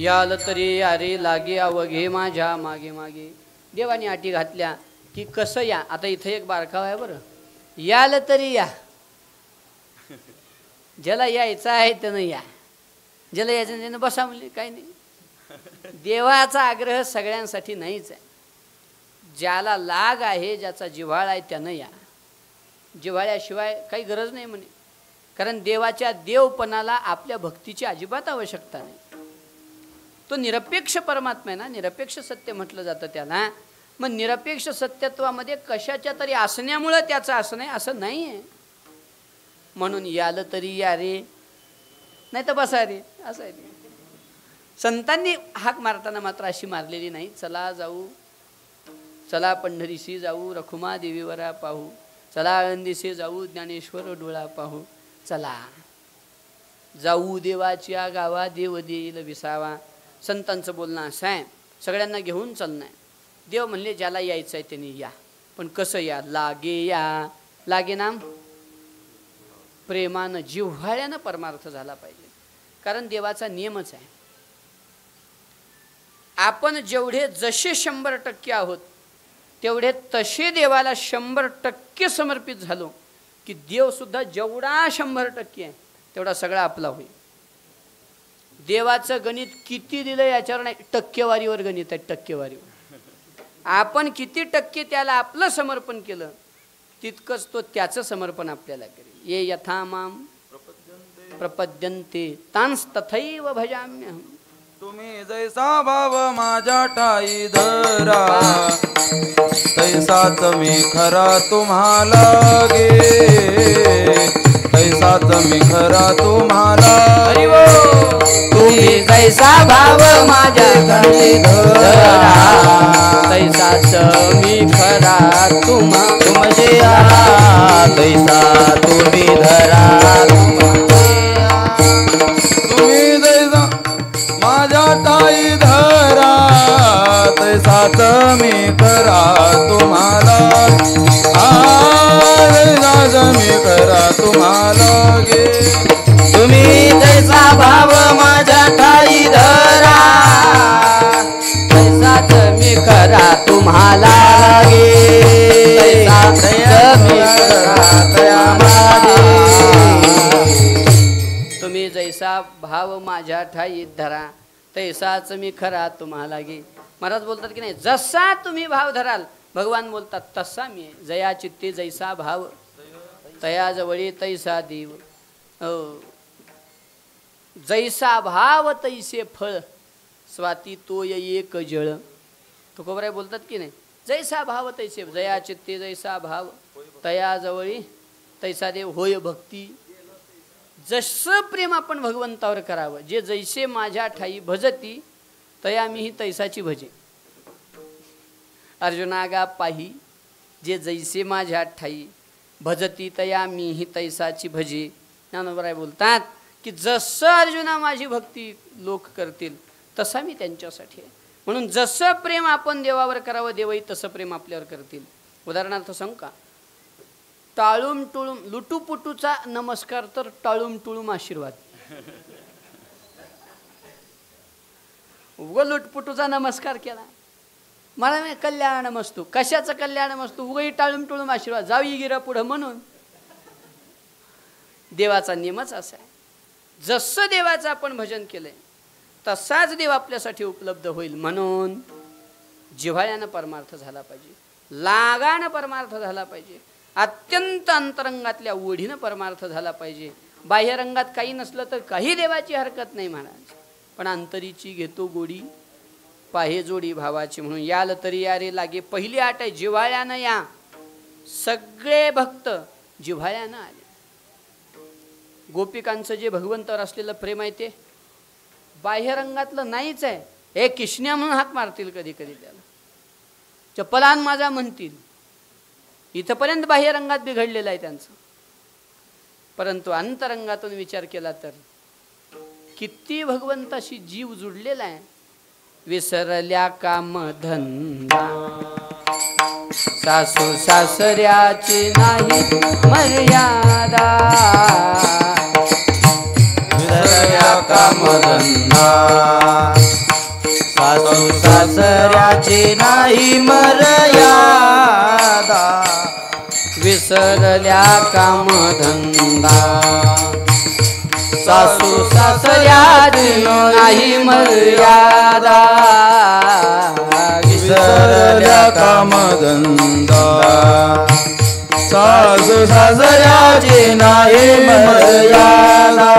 याल तरी यारे लागे अवघे माझ्या मागे मागे. देवाने अटी घातल्या की कसं या. आता इथं एक बारकाव आहे बरं. याल तरी या, ज्याला यायचं आहे त्यानं या, ज्याला यायचं त्यानं बसा म्हणले काही नाही. देवाचा आग्रह सगळ्यांसाठी नाहीच आहे. ज्याला लाग आहे ज्याचा जिव्हाळा आहे त्यानं या. जिव्हाळ्याशिवाय काही गरज नाही म्हणे. कारण देवाच्या देवपणाला आपल्या भक्तीची अजिबात आवश्यकता नाही. तो निरपेक्ष परमात्मा आहे ना, निरपेक्ष सत्य म्हटलं जातं त्याला. मग निरपेक्ष सत्यत्वामध्ये कशाच्या तरी असण्यामुळं त्याचं असणं आहे असं नाही आहे. म्हणून याल तरी या रे, नाही तर बसा रे, असं आहे. संतांनी हाक मारताना मात्र अशी मारलेली नाही. चला जाऊ, चला पंढरीशी जाऊ, रखुमा देवीवरा पाहू, चला आळंदीशी जाऊ, ज्ञानेश्वर डोळा पाहू, चला जाऊ देवाच्या गावा, देव देईल विसावा. संतांचं बोलणं असं आहे, सगळ्यांना घेऊन चालणं आहे. देव म्हणले ज्याला यायचं आहे त्यांनी या, पण कसं या. लागे या, लागे ना प्रेमानं जिव्हाळ्यानं परमार्थ झाला पाहिजे. कारण देवाचा नियमच आहे. आपण जेवढे जसे 100% आहोत तेवढे तसे देवाला 100% समर्पित झालो की देवसुद्धा जेवढा 100% आहे तेवढा सगळा आपला होईल. देवाचं गणित किती दिलं याच्यावर नाही, टक्केवारीवर गणित आहे, टक्केवारीवर. आपण किती टक्के त्याला आपलं समर्पण केलं तितकंच तो त्याचं समर्पण आपल्याला करेल. ये यथा माम प्रपद्यन्ते तांस तथैव भजाम्यहम्. तुम्ही जैसा भाव माझ्या ठाई धरा तैसाच मी खरा तुम्हाला गे, तैसाच मी खरा तुम्हाला. तुम्ही जैसा भाव माझ्या ठाई धरा तैसाच मी खरा तुमचे तैसा तुम्ही धरा. तुम्ही जैसा माझ्या ठाई धरा तैसाच मी खरा तुम्हाला. तैसाच मी खरा तुम्हाला गे. तुम्ही तैसा भाव माझ्या ठाई धरा तैसाच मी खरा तुम्हाला लागे. तुम्ही जैसा भाव माझ्या ठाई धरा तैसाच मी खरा तुम्हाला गे. महाराज बोलतात की नाही, जसा तुम्ही भाव धराल भगवान बोलतात तसा मी आहे. जया चित्ते जैसा भाव तया जवळी तैसा देव. जैसा भाव तैसे फळ स्वाती तोय एक जळ. तुकोबराय बोलतात की नाही, जैसा भाव तैसे, जया चित्ते जैसा भाव तया जवळी तैसा देव होय भक्ती. जसं प्रेम आपण भगवंतावर करावं, जे जैसे माझ्या ठाई भजती तया मीही तैसाची भजे. अर्जुनागा पाही जे जैसे माझ्या ठाई भजती तया मीही तैसाची भजी. ज्ञानोबराय बोलतात की जसं अर्जुना माझी भक्ती लोक करतील तसा मी त्यांच्यासाठी आहे. म्हणून जसं प्रेम आपण देवावर करावं देवही तसं प्रेम आपल्यावर करतील. उदाहरणार्थ सांगू का, टाळूम टुळूम लुटूपुटूचा नमस्कार तर टाळूम टुळूम आशीर्वाद. उग लुटपुटूचा नमस्कार केला, मला मी कल्याणमस्तू, कशाचं कल्याणमस्तू, उगही टाळूम टुळूम आशीर्वाद, जाऊ गिरा पुढं. म्हणून देवाचा नियमच असा आहे, जसं देवाचं आपण भजन केलंय तसाच देव आपल्यासाठी उपलब्ध होईल. म्हणून जिव्हाळ्यानं परमार्थ झाला पाहिजे, लागानं परमार्थ झाला पाहिजे, अत्यंत अंतरंगातल्या ओढीनं परमार्थ झाला पाहिजे. बाह्यरंगात काही नसलं तर काही देवाची हरकत नाही महाराज, पण अंतरीची घेतो गोडी पाहे जोडी भावाची. म्हणून याल तरी या रे लागे, पहिली आट आहे जिव्हाळ्यानं या. सगळे भक्त जिव्हाळ्यानं आले. गोपिकांचं जे भगवंतावर असलेलं प्रेम आहे ते बाह्यरंगातलं नाहीच आहे. हे किशन्या म्हणून हाक मारतील कधी कधी, त्याला चपलान माझा म्हणतील, इथपर्यंत बाह्यरंगात बिघडलेलं आहे त्यांचं. परंतु अंतरंगातून विचार केला तर किती भगवंताशी जीव जुडलेला आहे. विसरल्या कामधंदा सासू सासऱ्याची नाही मर्यादा, विसरल्या कामधंदा सासू सासऱ्याची नाही मर्यादा. विसरल्या कामधंदा सासू सासऱ्याची नाही मर्यादा. विसरल्या कामधंदा सासू सासऱ्याची नाही मर्यादा.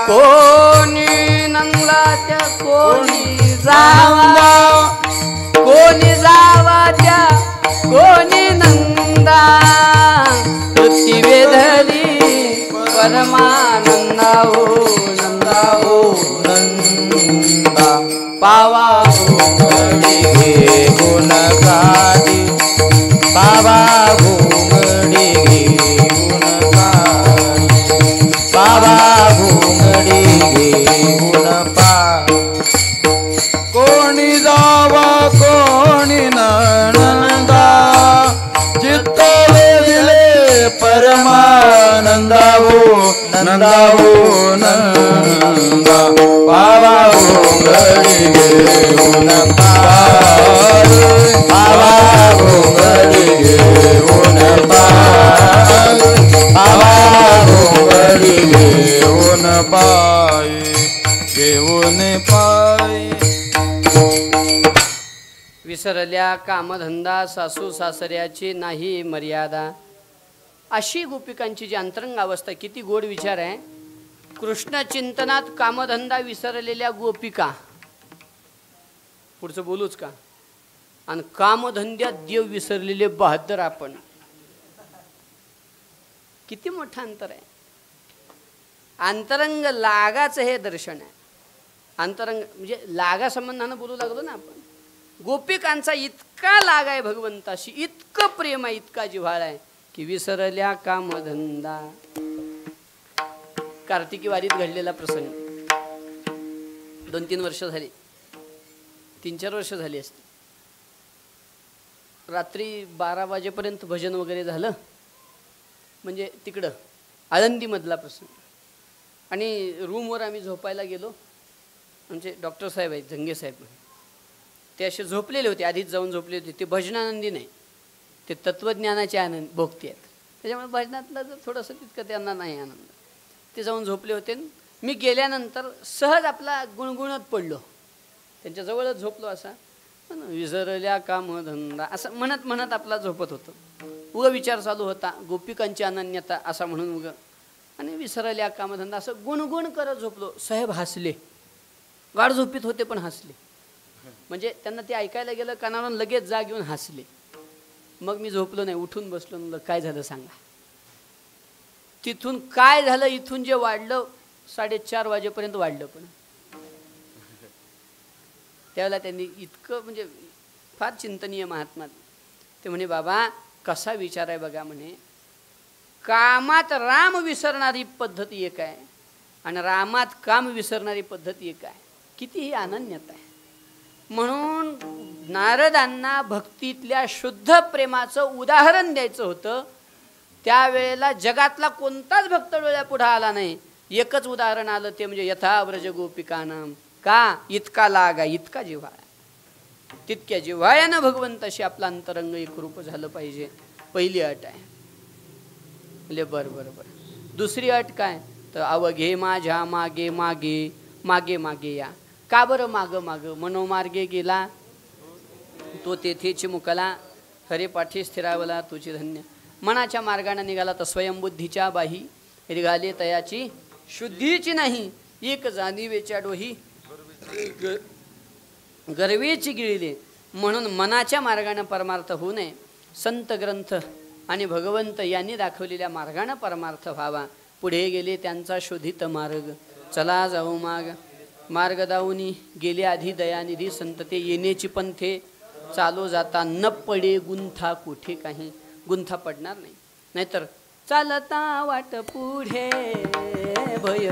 कोणी नंगला त्या कोणी जावा, कोणी जावा त्या कोणी नंदा. वृत्ती वेधली परमानंदा हो नंदा हो नंदा. पावा घोंगडी घेऊन काठी, बाबा घोंगडी घेऊन काठी, बाबा घोंगडी घेऊन पाय. कोणी जावा कोणी नंदा, चित्त वेधले परमानंदा हो नंदा हो नंदा. बाबा घोंगडी घेऊन पाय, बाबा घोंगडी घेऊन पाय, बाबा घोंगडी घेऊन पाय, घेऊन पाय. विसरल्या कामधंदा सासू सासऱ्याची नाही मर्यादा. अशी गोपिकांची जी अंतरंग अवस्था, किती गोड विचार आहे. कृष्ण चिंतनात कामधंदा विसरलेल्या गोपिका, पुढचं बोलूच का, आणि कामधंद्यात देव विसरलेले बहादर आपण. किती मोठं अंतर आहे. अंतरंग लागाचं हे दर्शन आहे. अंतरंग म्हणजे लागा संबंधानं बोलू लागलो ना आपण. गोपिकांचा इतका लाग आहे भगवंताशी, इतकं प्रेम आहे, इतका जिव्हाळा आहे की विसरल्या कामधंदा. कार्तिकी वारीत घडलेला प्रसंग, 2-3 वर्ष झाली, 3-4 वर्ष झाली असते. रात्री 12 वाजेपर्यंत भजन वगैरे झालं, म्हणजे तिकडं आळंदीमधला प्रसंग. आणि रूमवर आम्ही झोपायला गेलो. आमचे डॉक्टर साहेब आहेत, झंगे साहेब, ते असे झोपलेले होते, आधीच जाऊन झोपले होते. ते भजनानंदी नाही, ते तत्त्वज्ञानाचे आनंद भोगते आहेत. त्याच्यामुळे भजनातलं जर थोडंसं तितकं त्यांना नाही आनंद. ते जाऊन झोपले होते. मी गेल्यानंतर सहज आपला गुणगुणत पडलो, त्यांच्याजवळच झोपलो. असा विसरल्या कामधंदा असं म्हणत म्हणत आपला झोपत होतो. उग विचार चालू होता, गोपिकांची अनन्यता असा म्हणून उग, आणि विसरल्या कामधंदा असं गुणगुण करत झोपलो. साहेब हसले, गाढ झोपीत होते पण हसले. म्हणजे त्यांना ते ऐकायला गेलं कानावरून, लगेच जाग येऊन हसले. मग मी झोपलो नाही, उठून बसलो. म्हणलं काय झालं सांगा. तिथून काय झालं, इथून जे वाढलं 4:30 वाजेपर्यंत वाढलं. पण त्यावेळेला त्यांनी इतकं म्हणजे फार चिंतनीय महात्मा. ते म्हणे बाबा कसा विचार आहे बघा म्हणे, कामात राम विसरणारी पद्धत एक आहे आणि रामात काम विसरणारी पद्धत एक आहे. किती ही अनन्यता आहे. म्हणून नारदांना भक्तीतल्या शुद्ध प्रेमाचं उदाहरण द्यायचं होतं. त्यावेळेला जगातला कोणताच भक्त डोळ्या पुढे आला नाही. एकच उदाहरण आलं ते म्हणजे यथा व्रज गोपिकानाम. का? इतका लाग आहे, इतका जिव्हाळा. तितक्या जिव्हाळ्यानं भगवंताशी आपलं अंतरंग एकरूप झालं पाहिजे. पहिली अट आहे. बरं बरं बरं. दुसरी अट काय? तर अवघे माझ्या मागे मागे मागे मागे या. का बरं माग माग? मनोमार्गे गेला तो तेथे चिमुकला, खरे पाठी स्थिरावला तुझी धन्य. मनाच्या मार्गाने निघाला तर स्वयंबुद्धीच्या बाही निघाले तयाची शुद्धीची नाही. एक जाणीवेच्या डोही गर्वेची गिळले. म्हणून मनाच्या मार्गाने परमार्थ होऊ नये. संत ग्रंथ आणि भगवंत यांनी दाखवलेल्या मार्गाने परमार्थ व्हावा. पुढे गेले त्यांचा शोधित मार्ग. चला जाऊ मार्ग दाऊनी गेले आधी दयानिधी संत. ते येण्याची पंथे चालो जाता न पडे गुंथा कुठे काही. गुंथा पडणार नाही. नाहीतर चालता वाट पुढे भय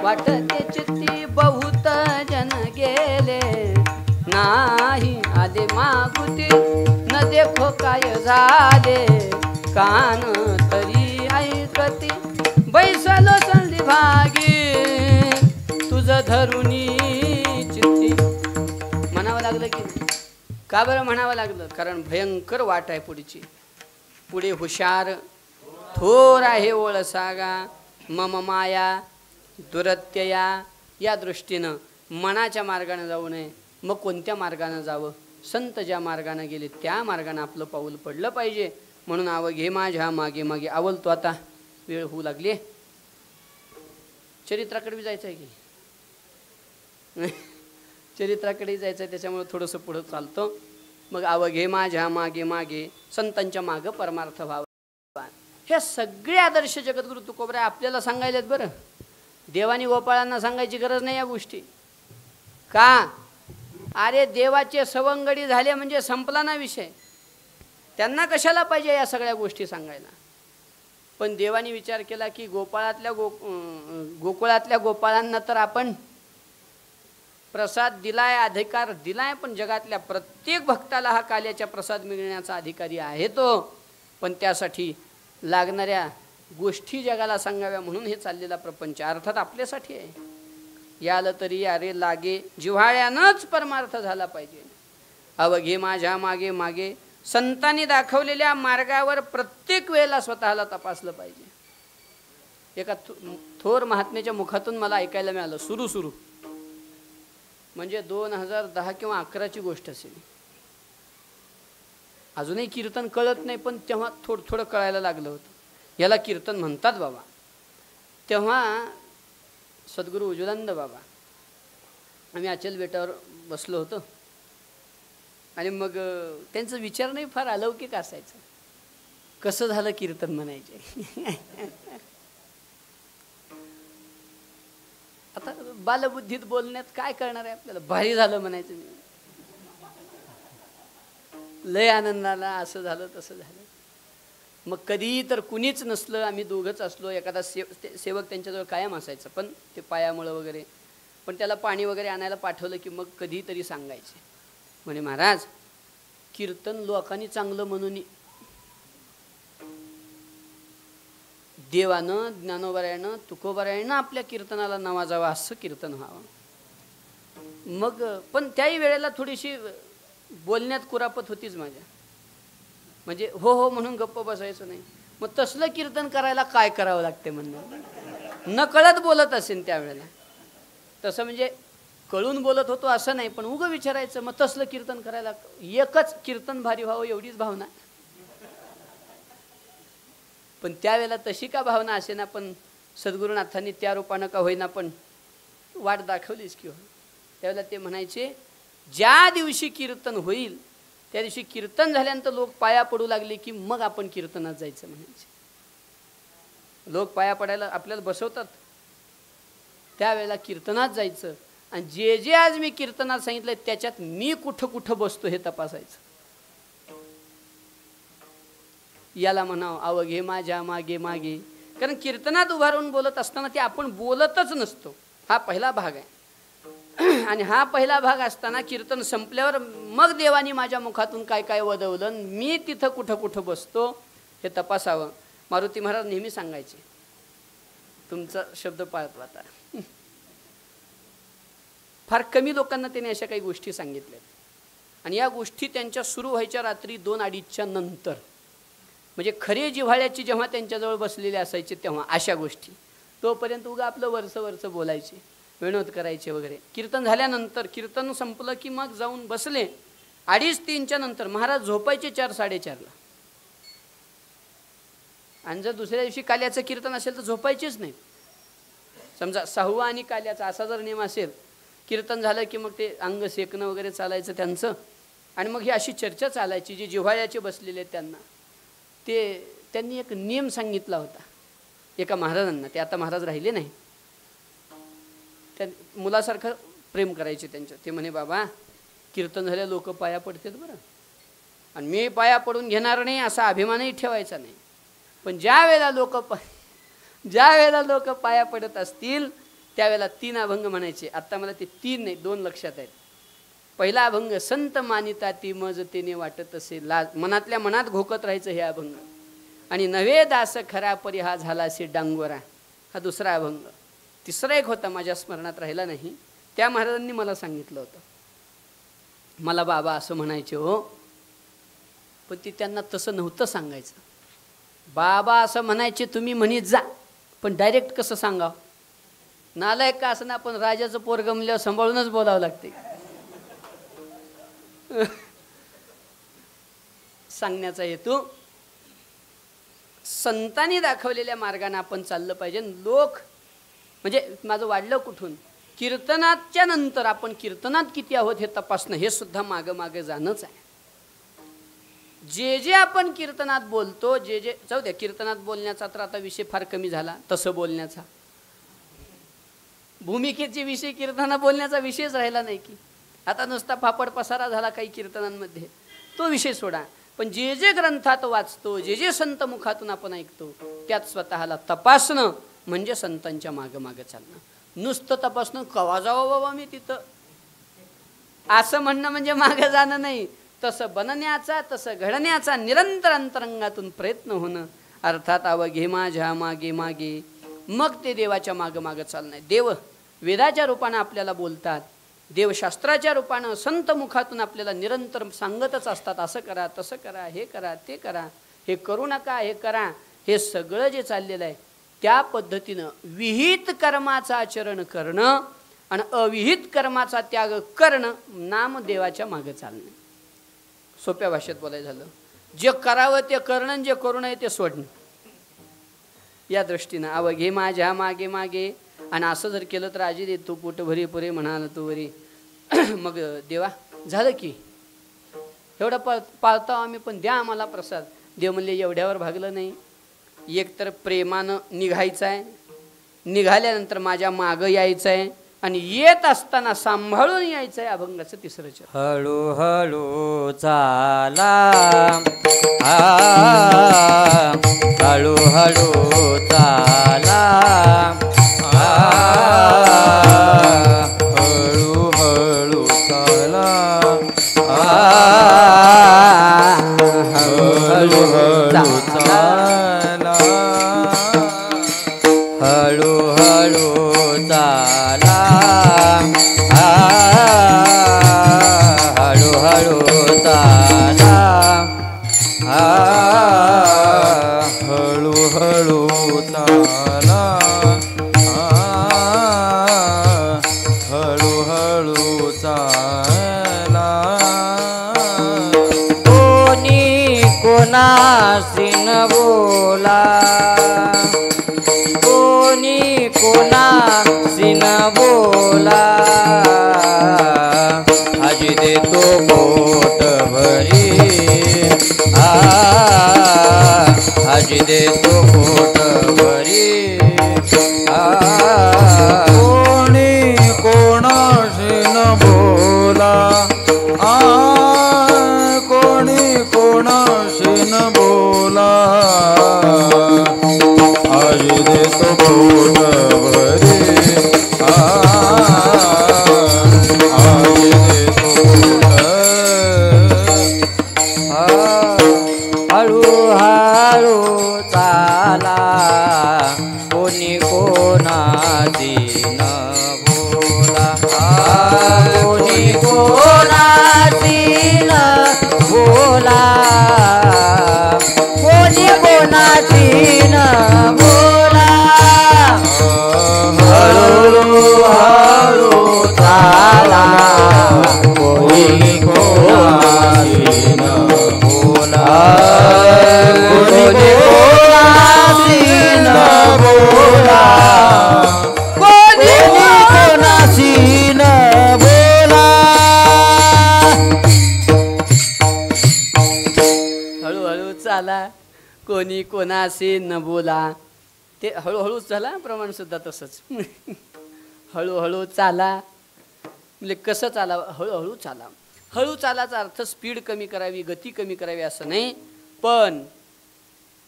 वाटते चित्ती बहुत जन गेले. नाही आले मागुती न देखो काय झाले. कान तरी ऐकती बैसलो संधी भागी तुझ धरुनी चित्ती. म्हणावं लागलं की का बरं म्हणावं लागलं? कारण भयंकर वाट आहे पुढची. पुढे हुशार थोर आहे ओळसागा मम माया दुरत्यया. या दृष्टीनं मनाच्या मार्गाने जाऊ नये. मग कोणत्या मार्गाने जावं? संत ज्या मार्गाने गेले त्या मार्गाने आपलं पाऊल पडलं पाहिजे. म्हणून अवघे माझ्या मागे मागे. आवलतो आता, वेळ होऊ लागली. चरित्राकडे जायचं आहे की चरित्राकडे जायचं आहे, त्याच्यामुळे थोडंसं पुढं चालतं. मग अवघे माझ्या मागे मागे संतांच्या मागं परमार्थ व्हावा. हे सगळे आदर्श जगद्गुरु तुकोबराय आपल्याला सांगायला आहेत. बरं, देवानी गोपाळांना सांगायची गरज नाही या गोष्टी. का? अरे देवाचे सवंगडी झाले म्हणजे संपला ना विषय. त्यांना कशाला पाहिजे या सगळ्या गोष्टी सांगायला. पण देवानी विचार केला की गोपाळातल्या गोकुळातल्या गोपाळांना तर आपण प्रसाद दिलाय, अधिकार दिलाय, पण जगातल्या प्रत्येक भक्ताला हा काल्याचा प्रसाद मिळण्याचा अधिकारी आहे तो. पण त्यासाठी लागणाऱ्या गोष्टी जगाला सांगाव्या म्हणून हे चाललेला प्रपंच अर्थात आपल्यासाठी आहे. याला तरी अरे लागे जिव्हाळ्यानंच परमार्थ झाला पाहिजे. अवघे माझ्या मागे मागे संतांनी दाखवलेल्या मार्गावर प्रत्येक वेळेला स्वतःला तपासलं पाहिजे. एका थोर महात्म्याच्या मुखातून मला ऐकायला मिळालं सुरू म्हणजे 2010 किंवा 11ची गोष्ट असेल. अजूनही कीर्तन कळत नाही, पण तेव्हा थोडं थोडं कळायला लागलं होतं. याला कीर्तन म्हणतात बाबा. तेव्हा सद्गुरू उज्ज्वलानंद बाबा आम्ही अचल बेटावर बसलो होतो आणि मग त्यांचं विचार नाही फार अलौकिक असायचं. कसं झालं कीर्तन म्हणायचे. आता बालबुद्धीत बोलण्यात काय करणार आहे आपल्याला. भारी झालं म्हणायचं. मी लय आनंदाला असं झालं तसं झालं. मग कधी तर कुणीच नसलं, आम्ही दोघंच असलो. एखादा सेवक त्यांच्याजवळ कायम असायचं, पण ते पायामुळं वगैरे. पण त्याला पाणी वगैरे आणायला पाठवलं की मग कधीतरी सांगायचे, म्हणे महाराज कीर्तन लोकांनी चांगलं म्हणून देवानं ज्ञानोबरायानं तुकोबरायानं आपल्या कीर्तनाला नवाजावा असं कीर्तन व्हावं. मग पण त्याही वेळेला थोडीशी बोलण्यात कुरापत होतीच माझ्या. म्हणजे हो हो म्हणून गप्प बसायचं नाही. मग तसलं कीर्तन करायला काय करावं लागते म्हणणं. न कळत बोलत असेल त्यावेळेला. तसं म्हणजे कळून बोलत होतो असं नाही, पण उगं विचारायचं. मग तसलं कीर्तन करायला एकच कीर्तन भारी व्हावं एवढीच भावना. पण त्यावेळेला तशी का भावना असे ना, पण सद्गुरुनाथांनी त्या रूपानं का होईना पण वाट दाखवलीच की हो. त्यावेळेला ते म्हणायचे ज्या दिवशी कीर्तन होईल त्या दिवशी कीर्तन झाल्यानंतर लोक पाया पडू लागले की मग आपण कीर्तनात जायचं म्हणायचे. लोक पाया पडायला आपल्याला बसवतात, त्यावेळेला कीर्तनात जायचं. आणि जे जे आज मी कीर्तनात सांगितलं त्याच्यात मी कुठं कुठं बसतो हे तपासायचं. याला म्हणावं अवघे माझ्या मागे मागे. कारण कीर्तनात उभारून बोलत असताना ते आपण बोलतच नसतो. हा पहिला भाग आहे. आणि हा पहिला भाग असताना कीर्तन संपल्यावर मग देवानी माझ्या मुखातून काय काय वदवलं, मी तिथं कुठं कुठं बसतो हे तपासावं. मारुती महाराज नेहमी सांगायचे, तुमचा शब्द पाळतो आता. फार कमी लोकांना त्यांनी अशा काही गोष्टी सांगितल्या. आणि या गोष्टी त्यांच्या सुरू व्हायच्या रात्री 2-2:30च्या नंतर, म्हणजे खरे जिव्हाळ्याची जेव्हा त्यांच्याजवळ बसलेले असायचे तेव्हा अशा गोष्टी. तोपर्यंत उगा आपलं वरचं बोलायचे, विनोद करायचे वगैरे. कीर्तन झाल्यानंतर कीर्तन संपलं की मग जाऊन बसले. 2:30-3च्या नंतर महाराज झोपायचे 4-4:30ला. आणि जर दुसऱ्या दिवशी काल्याचं कीर्तन असेल तर झोपायचेच नाही. समजा 6वा आणि काल्याचा असा जर नियम असेल, कीर्तन झालं की मग ते अंग सेकणं वगैरे चालायचं त्यांचं. आणि मग ही अशी चर्चा चालायची. जे जिव्हाळ्याचे बसलेले त्यांना त्यांनी एक नियम सांगितला होता एका महाराजांना. ते आता महाराज राहिले नाही. त्या मुलासारखं प्रेम करायचे त्यांच्या. ते म्हणे, बाबा कीर्तन झाल्या लोक पाया पडतात बरं, आणि मी पाया पडून घेणार नाही असा अभिमानही ठेवायचा नाही. पण ज्या वेळेला लोक पाया पडत असतील त्यावेळेला 3 अभंग म्हणायचे. आता मला ते 3 नाही 2 लक्षात आहेत. पहिला अभंग संत मानिता ती मज तेने वाटत असे लाज, मनातल्या मनात घोकत राहायचं हे अभंग. आणि नवे दास खरा परी हा झाला असे डांगोरा, हा दुसरा अभंग. तिसरा एक होता माझ्या स्मरणात राहिला नाही, त्या महाराजांनी मला सांगितलं होतं. मला बाबा असं म्हणायचे हो, पण ते त्यांना तसं नव्हतं सांगायचं. बाबा असं म्हणायचे तुम्ही म्हणीत जा, पण डायरेक्ट कसं सांगावं. नालायक का असं ना, आपण राजाचं पोर गमल्यावर सांभाळूनच बोलावं लागते. सांगण्याचा हेतू संतांनी दाखवलेल्या मार्गाने आपण चाललं पाहिजे. लोक म्हणजे माझं वाढलं कुठून, कीर्तनाच्या नंतर आपण कीर्तनात किती आहोत हे तपासणं, हे सुद्धा मागं जाणंच आहे. जे आपण कीर्तनात बोलतो, जे जाऊ द्या, कीर्तनात बोलण्याचा तर आता विषय फार कमी झाला. तसं बोलण्याचा, भूमिकेचे विषय कीर्तना बोलण्याचा विषयच राहिला नाही की. आता नुसता फापड पसारा झाला काही कीर्तनांमध्ये, तो विषय सोडा. पण जे ग्रंथात वाचतो, जे संत मुखातून आपण ऐकतो, त्यात स्वतःला तपासणं म्हणजे संतांच्या मागं चालणं. नुसतं तपासणं, कवा जावं बाबा मी तिथं असं म्हणणं म्हणजे मागं जाणं नाही. तसं बनण्याचा, तसं घडण्याचा निरंतर अंतरंगातून प्रयत्न होणं. अर्थात अवघे माझ्या मागे मागे, मग ते देवाच्या मागं चालणं. देव वेदाच्या रूपानं आपल्याला बोलतात, देवशास्त्राच्या रूपानं संत मुखातून आपल्याला निरंतर सांगतच असतात. असं करा, तसं करा, हे करा, ते करा, हे करू नका, हे करा. हे सगळं जे चाललेलं आहे त्या पद्धतीनं विहित कर्माचं आचरण करणं आणि अविहित कर्माचा त्याग करणं, नामदेवाच्या मागं चालणं. सोप्या भाषेत बोलायचं झालं, जे करावं ते करणं, जे करू नये ते सोडणं. या दृष्टीनं अवघे माझ्या मागे मागे. आणि असं जर केलं तर आजी देतो पोट भरी पुरे म्हणाल तो वरी. मग देवा झालं की एवढं पाळतो आम्ही, पण द्या आम्हाला प्रसाद. देव म्हणले एवढ्यावर भागलं नाही, एकतर प्रेमानं निघायचं आहे, निघाल्यानंतर माझ्या मागं यायचं आहे, आणि येत असताना सांभाळून यायचं आहे. अभंगाचं 3रं चरण. हळूहळू चाला, हळूहळू चाला, हळूहळू चाला, हळूहळू चाला, हळूहळू चाला, हळूहळू चाला, हळूहळू चाला, हळूहळू चाला. कोणी कोणाशी न बोला, कोणी कोणाशी न बोला, आज देतो पोट भरी, आज देतो पोट भरी. कोणी कोणाशी न बोला, कोणी कोणाशी न बोला, पोटभरी आई देतो हळू हळू चाला कोणी कोणाची न बोला कोणी कोणाची न बोला कोणी कोणाची न बोला हळू हळू चाला कोणी कोणाची न बोला कोणी कोणाची न बोला कोणी कोणाची न बोला हळूहळू चाला कोणी कोणाशी न बोला. ते हळूहळूच झाला प्रमाण सुद्धा तसंच. हळूहळू चाला म्हणजे कसं चालावं, हळूहळू चाला. हळू चालाचा अर्थ स्पीड कमी करावी, गती कमी करावी असं नाही, पण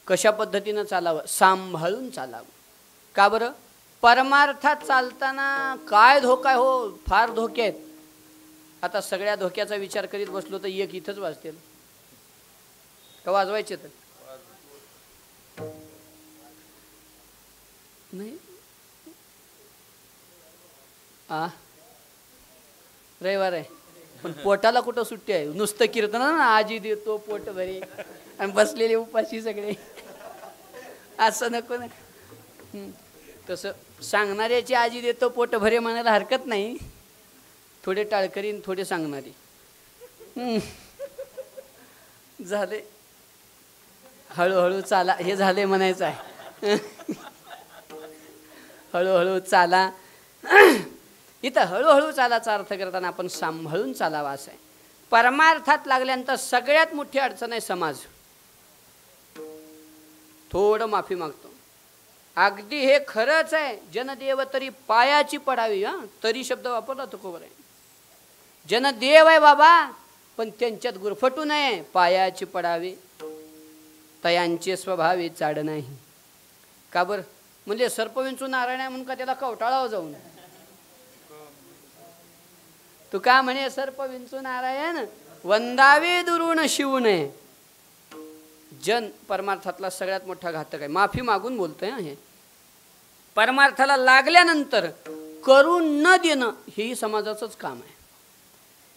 कशा पद्धतीनं चालावं, सांभाळून चालावं. का बरं? परमार्थात चालताना काय धोका आहे हो, फार धोके आहेत. आता सगळ्या धोक्याचा विचार करीत बसलो तर एक इथंच वाजतील का वाजवायचे तर नाही. रविवार आहे पण पोटाला कुठं सुट्टी आहे, नुसतं कीर्तन ना, आजी देतो पोट भरे आणि बसलेले उपाशी सगळे, असं नको ना. तसं सांगणाऱ्याची आजी देतो पोट भरे म्हणायला हरकत नाही, थोडे टाळकरीन थोडे सांगणारी. झाले हळूहळू चाला हे झाले म्हणायचं आहे. हळूहळू चाला. इथं हळूहळू चालाचा अर्थ करताना आपण सांभाळून चालावा असं आहे. परमार्थात लागल्यानंतर सगळ्यात मोठी अडचण आहे समाज. थोडं माफी मागतो. अगदी हे खरंच आहे, जनदेव तरी पायाची पडावी. तरी शब्द वापरला तो कोबर आहे. जनदेव आहे बाबा पण त्यांच्यात गुरफटू नये, पायाची पडावी. तयांचे स्वभावे चाड नाही. का बरं? म्हणजे सर्पविंचू नारायण म्हणून का त्याला कवटाळावं जाऊन? तू का म्हणे सर्पविंचू नारायण वंदावे दुरून शिवू नये. जन परमार्थातला सगळ्यात मोठा घातक आहे. माफी मागून बोलतोय हे. परमार्थाला लागल्यानंतर करून न देणं हेही समाजाचंच काम आहे.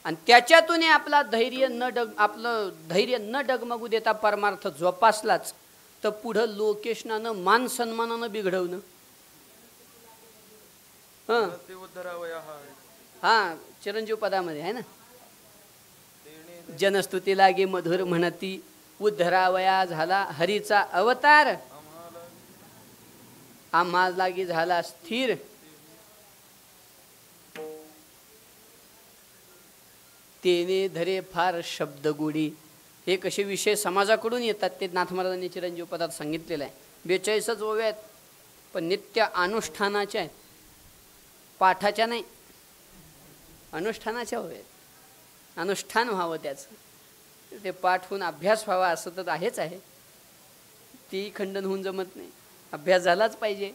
आणि त्याच्यातून आपला आपलं धैर्य न डगमगू देता परमार्थ जोपासलाच तर पुढं लोकेशनानं मान सन्मानानं बिघडवणं. हा चिरंजीव पदामध्ये आहे ना, जनस्तुती लागे मधुर म्हणती उद्धरावया झाला हरीचा अवतार, आम्हा लागी झाला स्थिर. तेने धरे फार शब्द गुढी. हे कसे विषय समाजाकडून येतात ते नाथ महाराजांनी चिरंजीव पदात सांगितलेलं आहे. 42च ओव्या आहेत पण नित्य अनुष्ठानाच्या आहेत, पाठाच्या नाही, अनुष्ठानाच्या ओव्या आहेत. अनुष्ठान व्हावं त्याचं, ते पाठ होऊन अभ्यास व्हावा असं तर आहेच आहे. ती खंडन होऊन जमत नाही. अभ्यास झालाच पाहिजे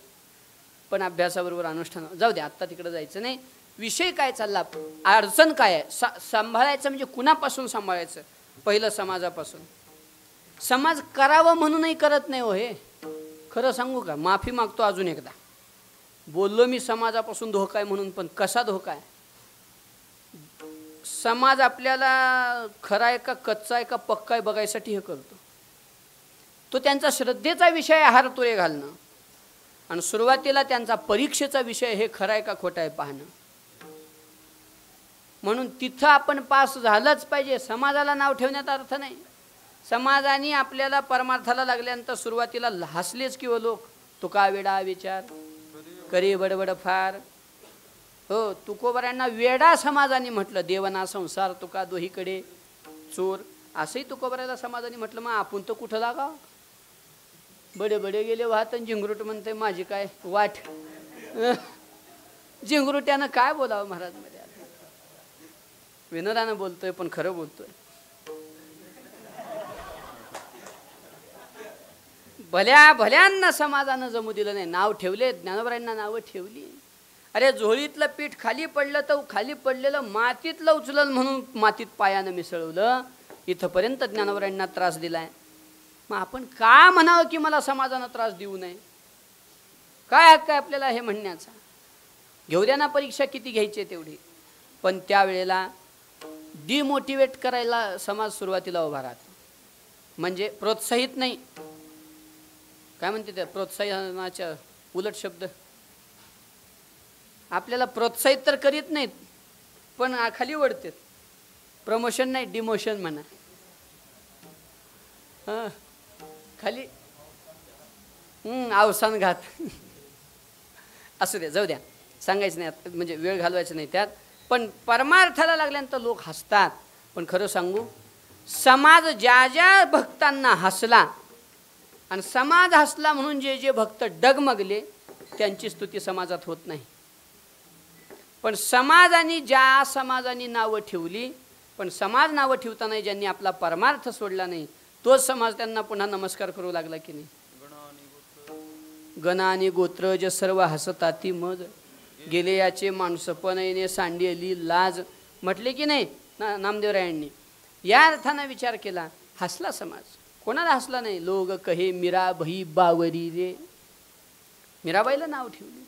पण अभ्यासाबरोबर अनुष्ठान. जाऊ दे आत्ता तिकडे जायचं नाही. विषय काय चालला, अडचण काय आहे, सांभाळायचं म्हणजे कुणापासून सांभाळायचं? पहिलं समाजापासून. समाज करावं म्हणूनही करत नाही हो. हे खरं सांगू का, माफी मागतो अजून एकदा. बोललो मी समाजापासून धोका आहे म्हणून, पण कसा धोका आहे? समाज आपल्याला खरा आहे का कच्चा आहे का पक्का आहे बघायसाठी हे करतो. तो त्यांचा श्रद्धेचा विषय आहे हारतुरे घालणं, आणि सुरुवातीला त्यांचा परीक्षेचा विषय हे खरा आहे का खोटा आहे पाहणं. म्हणून तिथं आपण पास झालंच पाहिजे. समाजाला नाव ठेवण्यात अर्थ नाही. समाजाने आपल्याला परमार्थाला लागल्यानंतर सुरुवातीला हसलेच किंवा लोक, तुका वेडा विचार करी बडबड फार. हो, तुकोबऱ्यांना वेडा समाजाने म्हटलं. देवना संसार तुका दोहीकडे चोर असंही तुकोबऱ्याला समाजाने म्हटलं. मग आपण तर कुठं लागाव? बडे बडे गेले वाहत आणि झिंगरूट म्हणते माझी काय वाट. झिंगरूट्यानं काय बोलावं महाराज मध्ये? विनोदानं बोलतोय पण खरं बोलतोय. भल्या भल्यांना समाजानं जमू दिलं नाही. नाव ठेवले, ज्ञानोबांना नावं ठेवली. अरे झोळीतलं पीठ खाली पडलं तर खाली पडलेलं मातीतलं उचललं म्हणून मातीत पायानं मिसळवलं. इथंपर्यंत ज्ञानोबांना त्रास दिलाय. मग आपण का म्हणावं की मला समाजानं त्रास देऊ नये? काय हक्क आहे आपल्याला हे म्हणण्याचा? घेऊ द्या ना परीक्षा किती घ्यायची तेवढी. पण त्यावेळेला डिमोटिवेट करायला समाज सुरुवातीला उभा राहतो. म्हणजे प्रोत्साहित नाही, काय म्हणते त्या प्रोत्साहनाच्या उलट शब्द. आपल्याला प्रोत्साहित तर करीत नाहीत पण खाली ओढतात. प्रमोशन नाही, डिमोशन म्हणा. हां, खाली अवसान घात. असू द्या, जाऊ द्या, सांगायचं नाही म्हणजे वेळ घालवायचं नाही त्यात. पण परमार्थाला लागल्यानंतर लोक हसतात. पण खरं सांगू, समाज ज्या ज्या भक्तांना हसला आणि समाज हसला म्हणून जे जे भक्त डगमगले त्यांची स्तुती समाजात होत नाही. पण समाजाने ज्या समाजाने नावं ठेवली, पण समाज नावं ठेवताना ज्यांनी आपला परमार्थ सोडला नाही, तोच समाज त्यांना पुन्हा नमस्कार करू लागला की नाही. गण आणि गोत्रज सर्व हसताती मज, गेले याचे माणूसपण येणे सांडेली लाज, म्हटले की नाही नामदेवरायांनी. या अर्थानं विचार केला, हसला समाज. कोणाला हसला नाही? लोग कहे मीराबाई बावरी रे. मीराबाईला नाव ठेवली.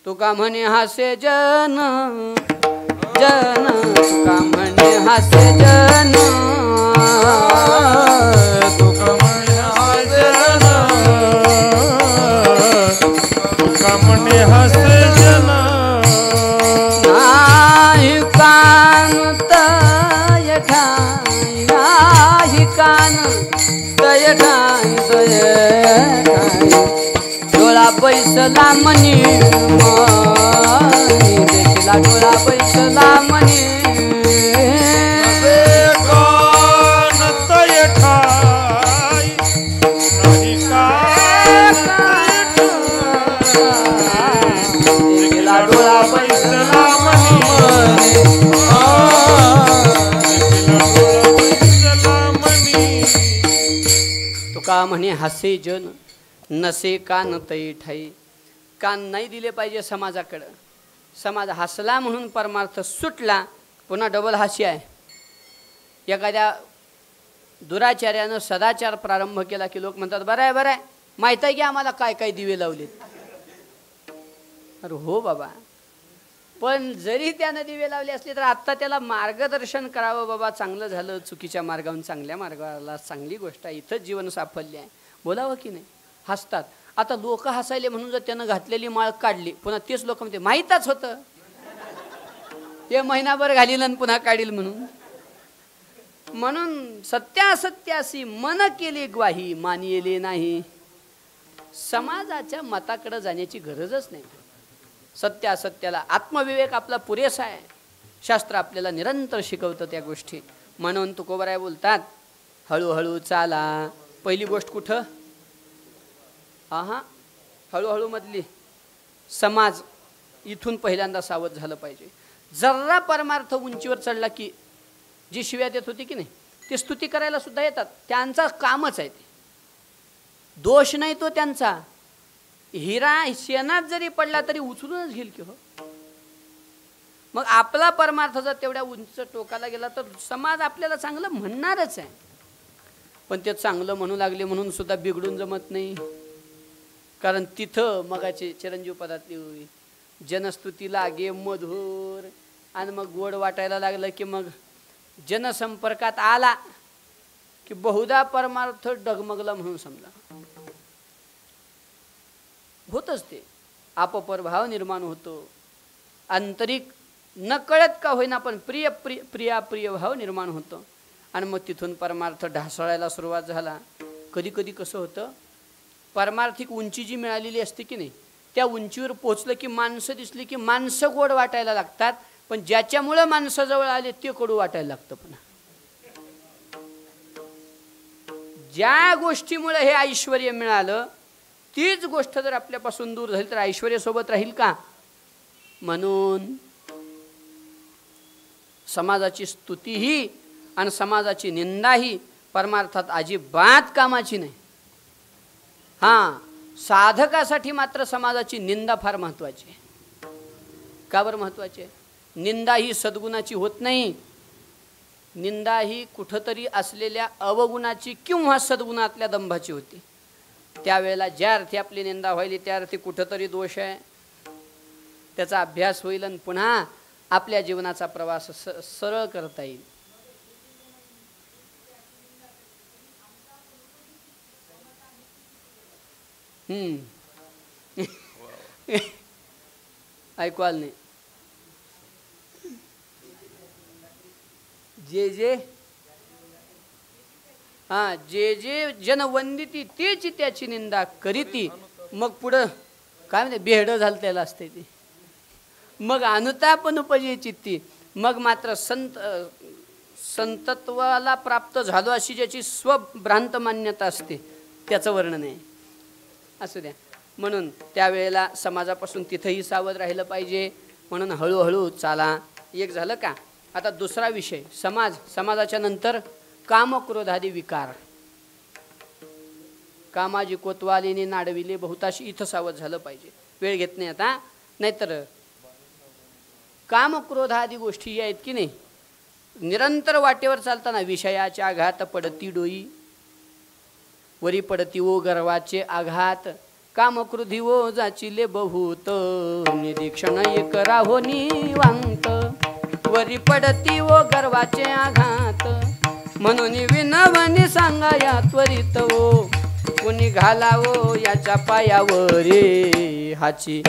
तुका म्हणे हासे जन जन, तुका म्हणे हासे जन, तुका म्हणे हासे जन, तुका म्हणे हासे जन. नाही कान तय ठाई, नाही कान तय ठाई, तय ठाई, डोळा बैसला मनी मनी, देखला डोळा बैसला मनी. कान तय ठाई, नाही कान देखला डोळा बैसला मनी. तुका म्हणे हसे जन, नसे कान तई ठाई. कान नाही दिले पाहिजे समाजाकडं. समाज हसला म्हणून परमार्थ सुटला, पुन्हा डबल हास्य आहे. एखाद्या दुराचार्यानं सदाचार प्रारंभ केला की लोक म्हणतात बरं आहे बरं आहे, माहीत आहे की आम्हाला काय काय दिवे लावलेत. अरे हो बाबा, पण जरी त्यानं दिवे लावले असले तर आत्ता त्याला मार्गदर्शन करावं. बाबा चांगलं झालं, चुकीच्या मार्गावरून चांगल्या मार्गाला, चांगली गोष्ट आहे, इथंच जीवन साफल्य आहे, बोलावं की नाही. हसतात. आता लोक हसायले म्हणून जर त्यानं घातलेली माळ काढली, पुन्हा तेच लोक म्हणते माहीतच होतं, हे महिनाभर घालील आणि पुन्हा काढील म्हणून. म्हणून सत्यासत्यासी मन केली ग्वाही, मानिले नाही. समाजाच्या मताकडे जाण्याची गरजच नाही. सत्यासत्याला आत्मविवेक आपला पुरेसा आहे. शास्त्र आपल्याला निरंतर शिकवतं त्या गोष्टी. म्हणून तुकोबराय बोलतात, हळूहळू चाला. पहिली गोष्ट कुठं? हळूहळू मधली समाज इथून पहिल्यांदा सावध झालं पाहिजे. जरा परमार्थ उंचीवर चढला की जी शिव्या देत होती की नाही, ते स्तुती करायला सुद्धा येतात. त्यांचा कामच आहे ते, दोष नाही तो त्यांचा. हिरा शेणात जरी पडला तरी उचलूनच घेईल की हो. मग आपला परमार्थ जर तेवढ्या उंच टोकाला गेला तर समाज आपल्याला चांगलं म्हणणारच आहे. पण ते चांगलं म्हणू लागले म्हणून सुद्धा बिघडून जमत नाही. कारण तिथं मगाचे चिरंजीव पदातली होई जनस्तुती लागे मधुर, आणि मग गोड वाटायला लागलं की मग जनसंपर्कात आला की बहुधा परमार्थ डगमगला म्हणून समजा. होतच ते, आपोपर भाव निर्माण होतो. आंतरिक नकळत का होईना पण प्रिय प्रिय प्रिया प्रिय भाव निर्माण होतो. आणि मग तिथून परमार्थ ढासळायला सुरुवात झाला. कधी कधी कसं होतं, परमार्थिक उंची जी मिळालेली असते की नाही, त्या उंचीवर पोचलं की माणसं दिसली की माणसं गोड वाटायला लागतात. पण ज्याच्यामुळे माणसं जवळ आले ते कडू वाटायला लागतं. पुन्हा ज्या गोष्टीमुळे हे ऐश्वर्य मिळालं तीच गोष्ट जर आपल्यापासून दूर झाली तर ऐश्वर्य सोबत राहील का? म्हणून समाजाची स्तुतीही आणि समाजाची निंदाही परमार्थात अजिबात कामाची नाही. हां, साधकासाठी मात्र समाजाची निंदा फार महत्त्वाची आहे. का बरं महत्त्वाची आहे? निंदा ही सद्गुणाची होत नाही. निंदा ही कुठंतरी असलेल्या अवगुणाची किंवा सद्गुणातल्या दंभाची होती. त्यावेळेला ज्या अर्थी आपली निंदा व्हायली त्या अर्थी कुठंतरी दोष आहे. त्याचा अभ्यास होईल आणि पुन्हा आपल्या जीवनाचा प्रवास सरळ करता येईल. ऐकू आलं नाही. जे जे हां, जे जे जन वंदिती तेच त्याची निंदा करीती. मग पुढं काय म्हणते, बेहड झालं त्याला असते ती. मग अनुतापन उपजे चित्ती. मग मात्र संतत्वाला प्राप्त झालो अशी ज्याची स्वभ्रांत मान्यता असते त्याचं वर्णन आहे. असू द्या. म्हणून त्यावेळेला समाजापासून तिथंही सावध राहिलं पाहिजे. म्हणून हळूहळू चाला. एक झालं का? आता दुसरा विषय समाजाच्या नंतर कामक्रोधादी विकार. कामाजी कोतवालीने नाडविले बहुताशी. इथं सावध झालं पाहिजे. वेळ घेत नाही आता. नाहीतर कामक्रोधादी गोष्टी या आहेत की नाही, निरंतर वाटेवर चालताना विषयाचे आघात पडती डोई. वरी पडती ओ गर्वाचे आघात. कामक्रोधी ओ जाचिले बहुत. निरीक्षण एक राहो निवांत. वरी पडती ओ गर्वाचे आघात. म्हणून विनवणी सांगा या त्वरित ओ. कुणी घालावो याच्या पायावरे. हाची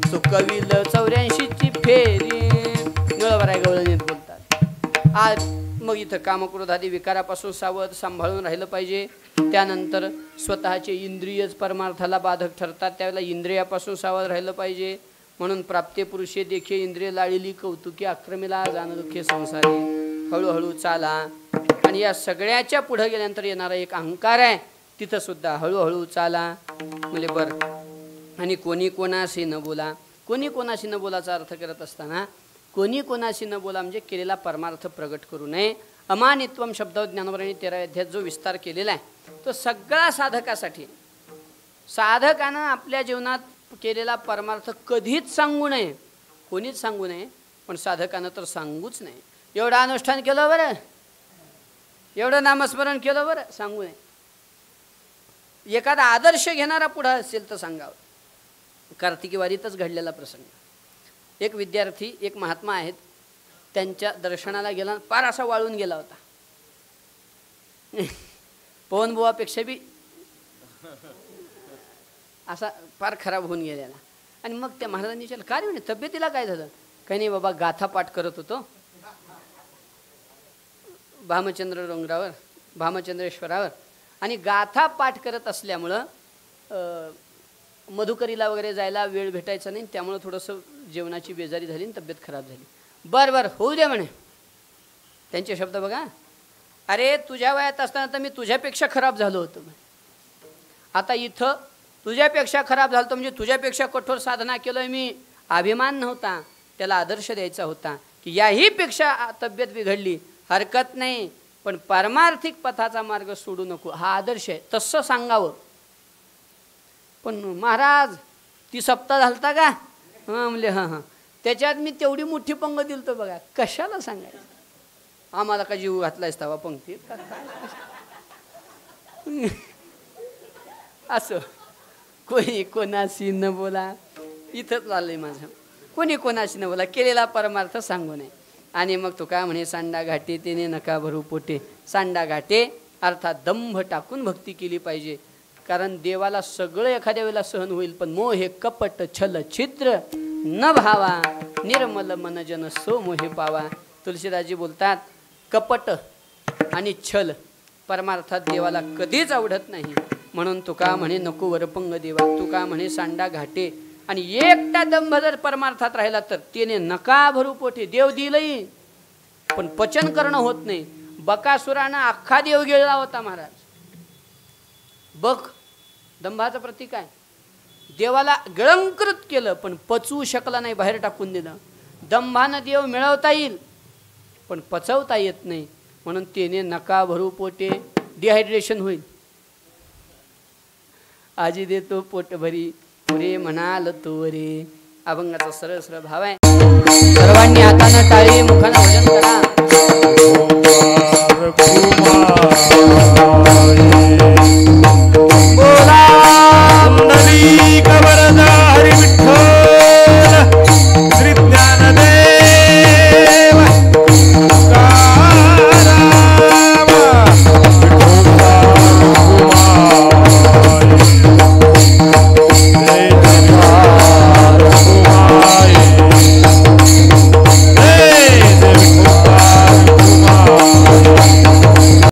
चुकविल 84ची फेरी. निळवराय गवळणीत बोलतात. आज मग इथं कामक्रोधादी विकारापासून सावध सांभाळून राहिलं पाहिजे. त्यानंतर स्वतःचे इंद्रियच परमार्थाला बाधक ठरतात. त्यावेळेला इंद्रियापासून सावध राहिलं पाहिजे. म्हणून प्राप्ते पुरुषे देखे इंद्रिय लाळिली कौतुकी. अक्रमीला जाण दुःखे संसारी. हळूहळू चाला. आणि या सगळ्याच्या पुढे गेल्यानंतर येणारा एक अहंकार आहे, तिथं सुद्धा हळूहळू चाला. म्हणजे बरं. आणि कोणी कोणाशी न बोला. कोणी कोणाशी न बोलाचा अर्थ करत असताना कोणी कोणाशी न बोला म्हणजे केलेला परमार्थ प्रगट करू नये. अमानित्वम शब्द ज्ञानवर्णी 13 अध्यायात जो विस्तार केलेला आहे तो सगळा साधकासाठी. साधकानं आपल्या जीवनात केलेला परमार्थ कधीच सांगू नये. कोणीच सांगू नये. पण साधकानं तर सांगूच नये. एवढं अनुष्ठान केलं बरं, एवढं नामस्मरण केलं बरं, सांगू नये. एखादा आदर्श घेणारा पुढं असेल तर सांगावं. कार्तिकी वारीतच घडलेला प्रसंग. एक विद्यार्थी, एक महात्मा आहेत, त्यांच्या दर्शनाला गेला, पार असा वाळून गेला होता. पवनबुवापेक्षा बी असा फार खराब होऊन गेलेला. आणि मग त्या महाराजांनी विचारलं, काय म्हणे तब्येतीला काय झालं? काही नाही बाबा, गाथा पाठ करत होतो भामचंद्र डोंगरावर, भामचंद्रेश्वरावर. आणि गाथा पाठ करत असल्यामुळं मधुकरीला वगैरे जायला वेळ भेटायचा नाही. त्यामुळं थोडंसं जेवणाची बेजारी झाली आणि तब्येत खराब झाली. बरं होऊ दे म्हणे. त्यांचे शब्द बघा. अरे तुझ्या वयात असताना तर मी तुझ्यापेक्षा खराब झालो होतो. आता इथं तुझ्यापेक्षा खराब झालो होतो म्हणजे तुझ्यापेक्षा कठोर साधना केलं मी. अभिमान नव्हता, त्याला आदर्श द्यायचा होता की याहीपेक्षा तब्येत बिघडली, हरकत नाही, पण पारमार्थिक पथाचा मार्ग सोडू नको, हा आदर्श आहे. तसं सांगावं. पण महाराज ती सप्ताह झालता का? हां म्हणले हां. त्याच्यात मी तेवढी मोठी पंग दिली तर बघा. कशाला सांगायचं? आम्हाला का जीव घातलायस तवा पंक्तीत का काय? असं कोणी कोणाशी न बोला. इथंच आलंय माझं. कोणी कोणाशी न बोला, केलेला परमार्थ सांगू नये. आणि मग तो काय म्हणे, सांडा घाटे तेने नका भरू पोटे. सांडा घाटे अर्थात दंभ टाकून भक्ती केली पाहिजे. कारण देवाला सगळं एखाद्या वेळेला सहन होईल, पण मोहे कपट छल छिद्र न भावा. निर्मल मन जन सो मोहे पावा. तुलसीदासजी बोलतात, कपट आणि छल परमार्थात देवाला कधीच आवडत नाही. म्हणून तुका म्हणे नको वरपंग देवा. तुका म्हणे सांडा घाटे. आणि एकटा दंभ जर परमार्थात राहिला तर त्याने नका भरू पोटे. देव दिलंही पण पचन करणं होत नाही. बकासुरानं अख्खा देव गिळला होता महाराज. बक दंभाचं प्रतीक आहे. देवाला गिळंकृत केलं पण पचवू शकला नाही, बाहेर टाकून दिलं. दंभानं देव मिळवता येईल पण पचवता येत नाही. म्हणून तेने नका भरू पोटे, डिहायड्रेशन होईल. आजी देतो पोट भरी पुरे म्हणाल तोवरे. अभंगाचा सरळ सरळ भाव आहे. सर्वांनी हातानं टाळी मुखानं भजन करा.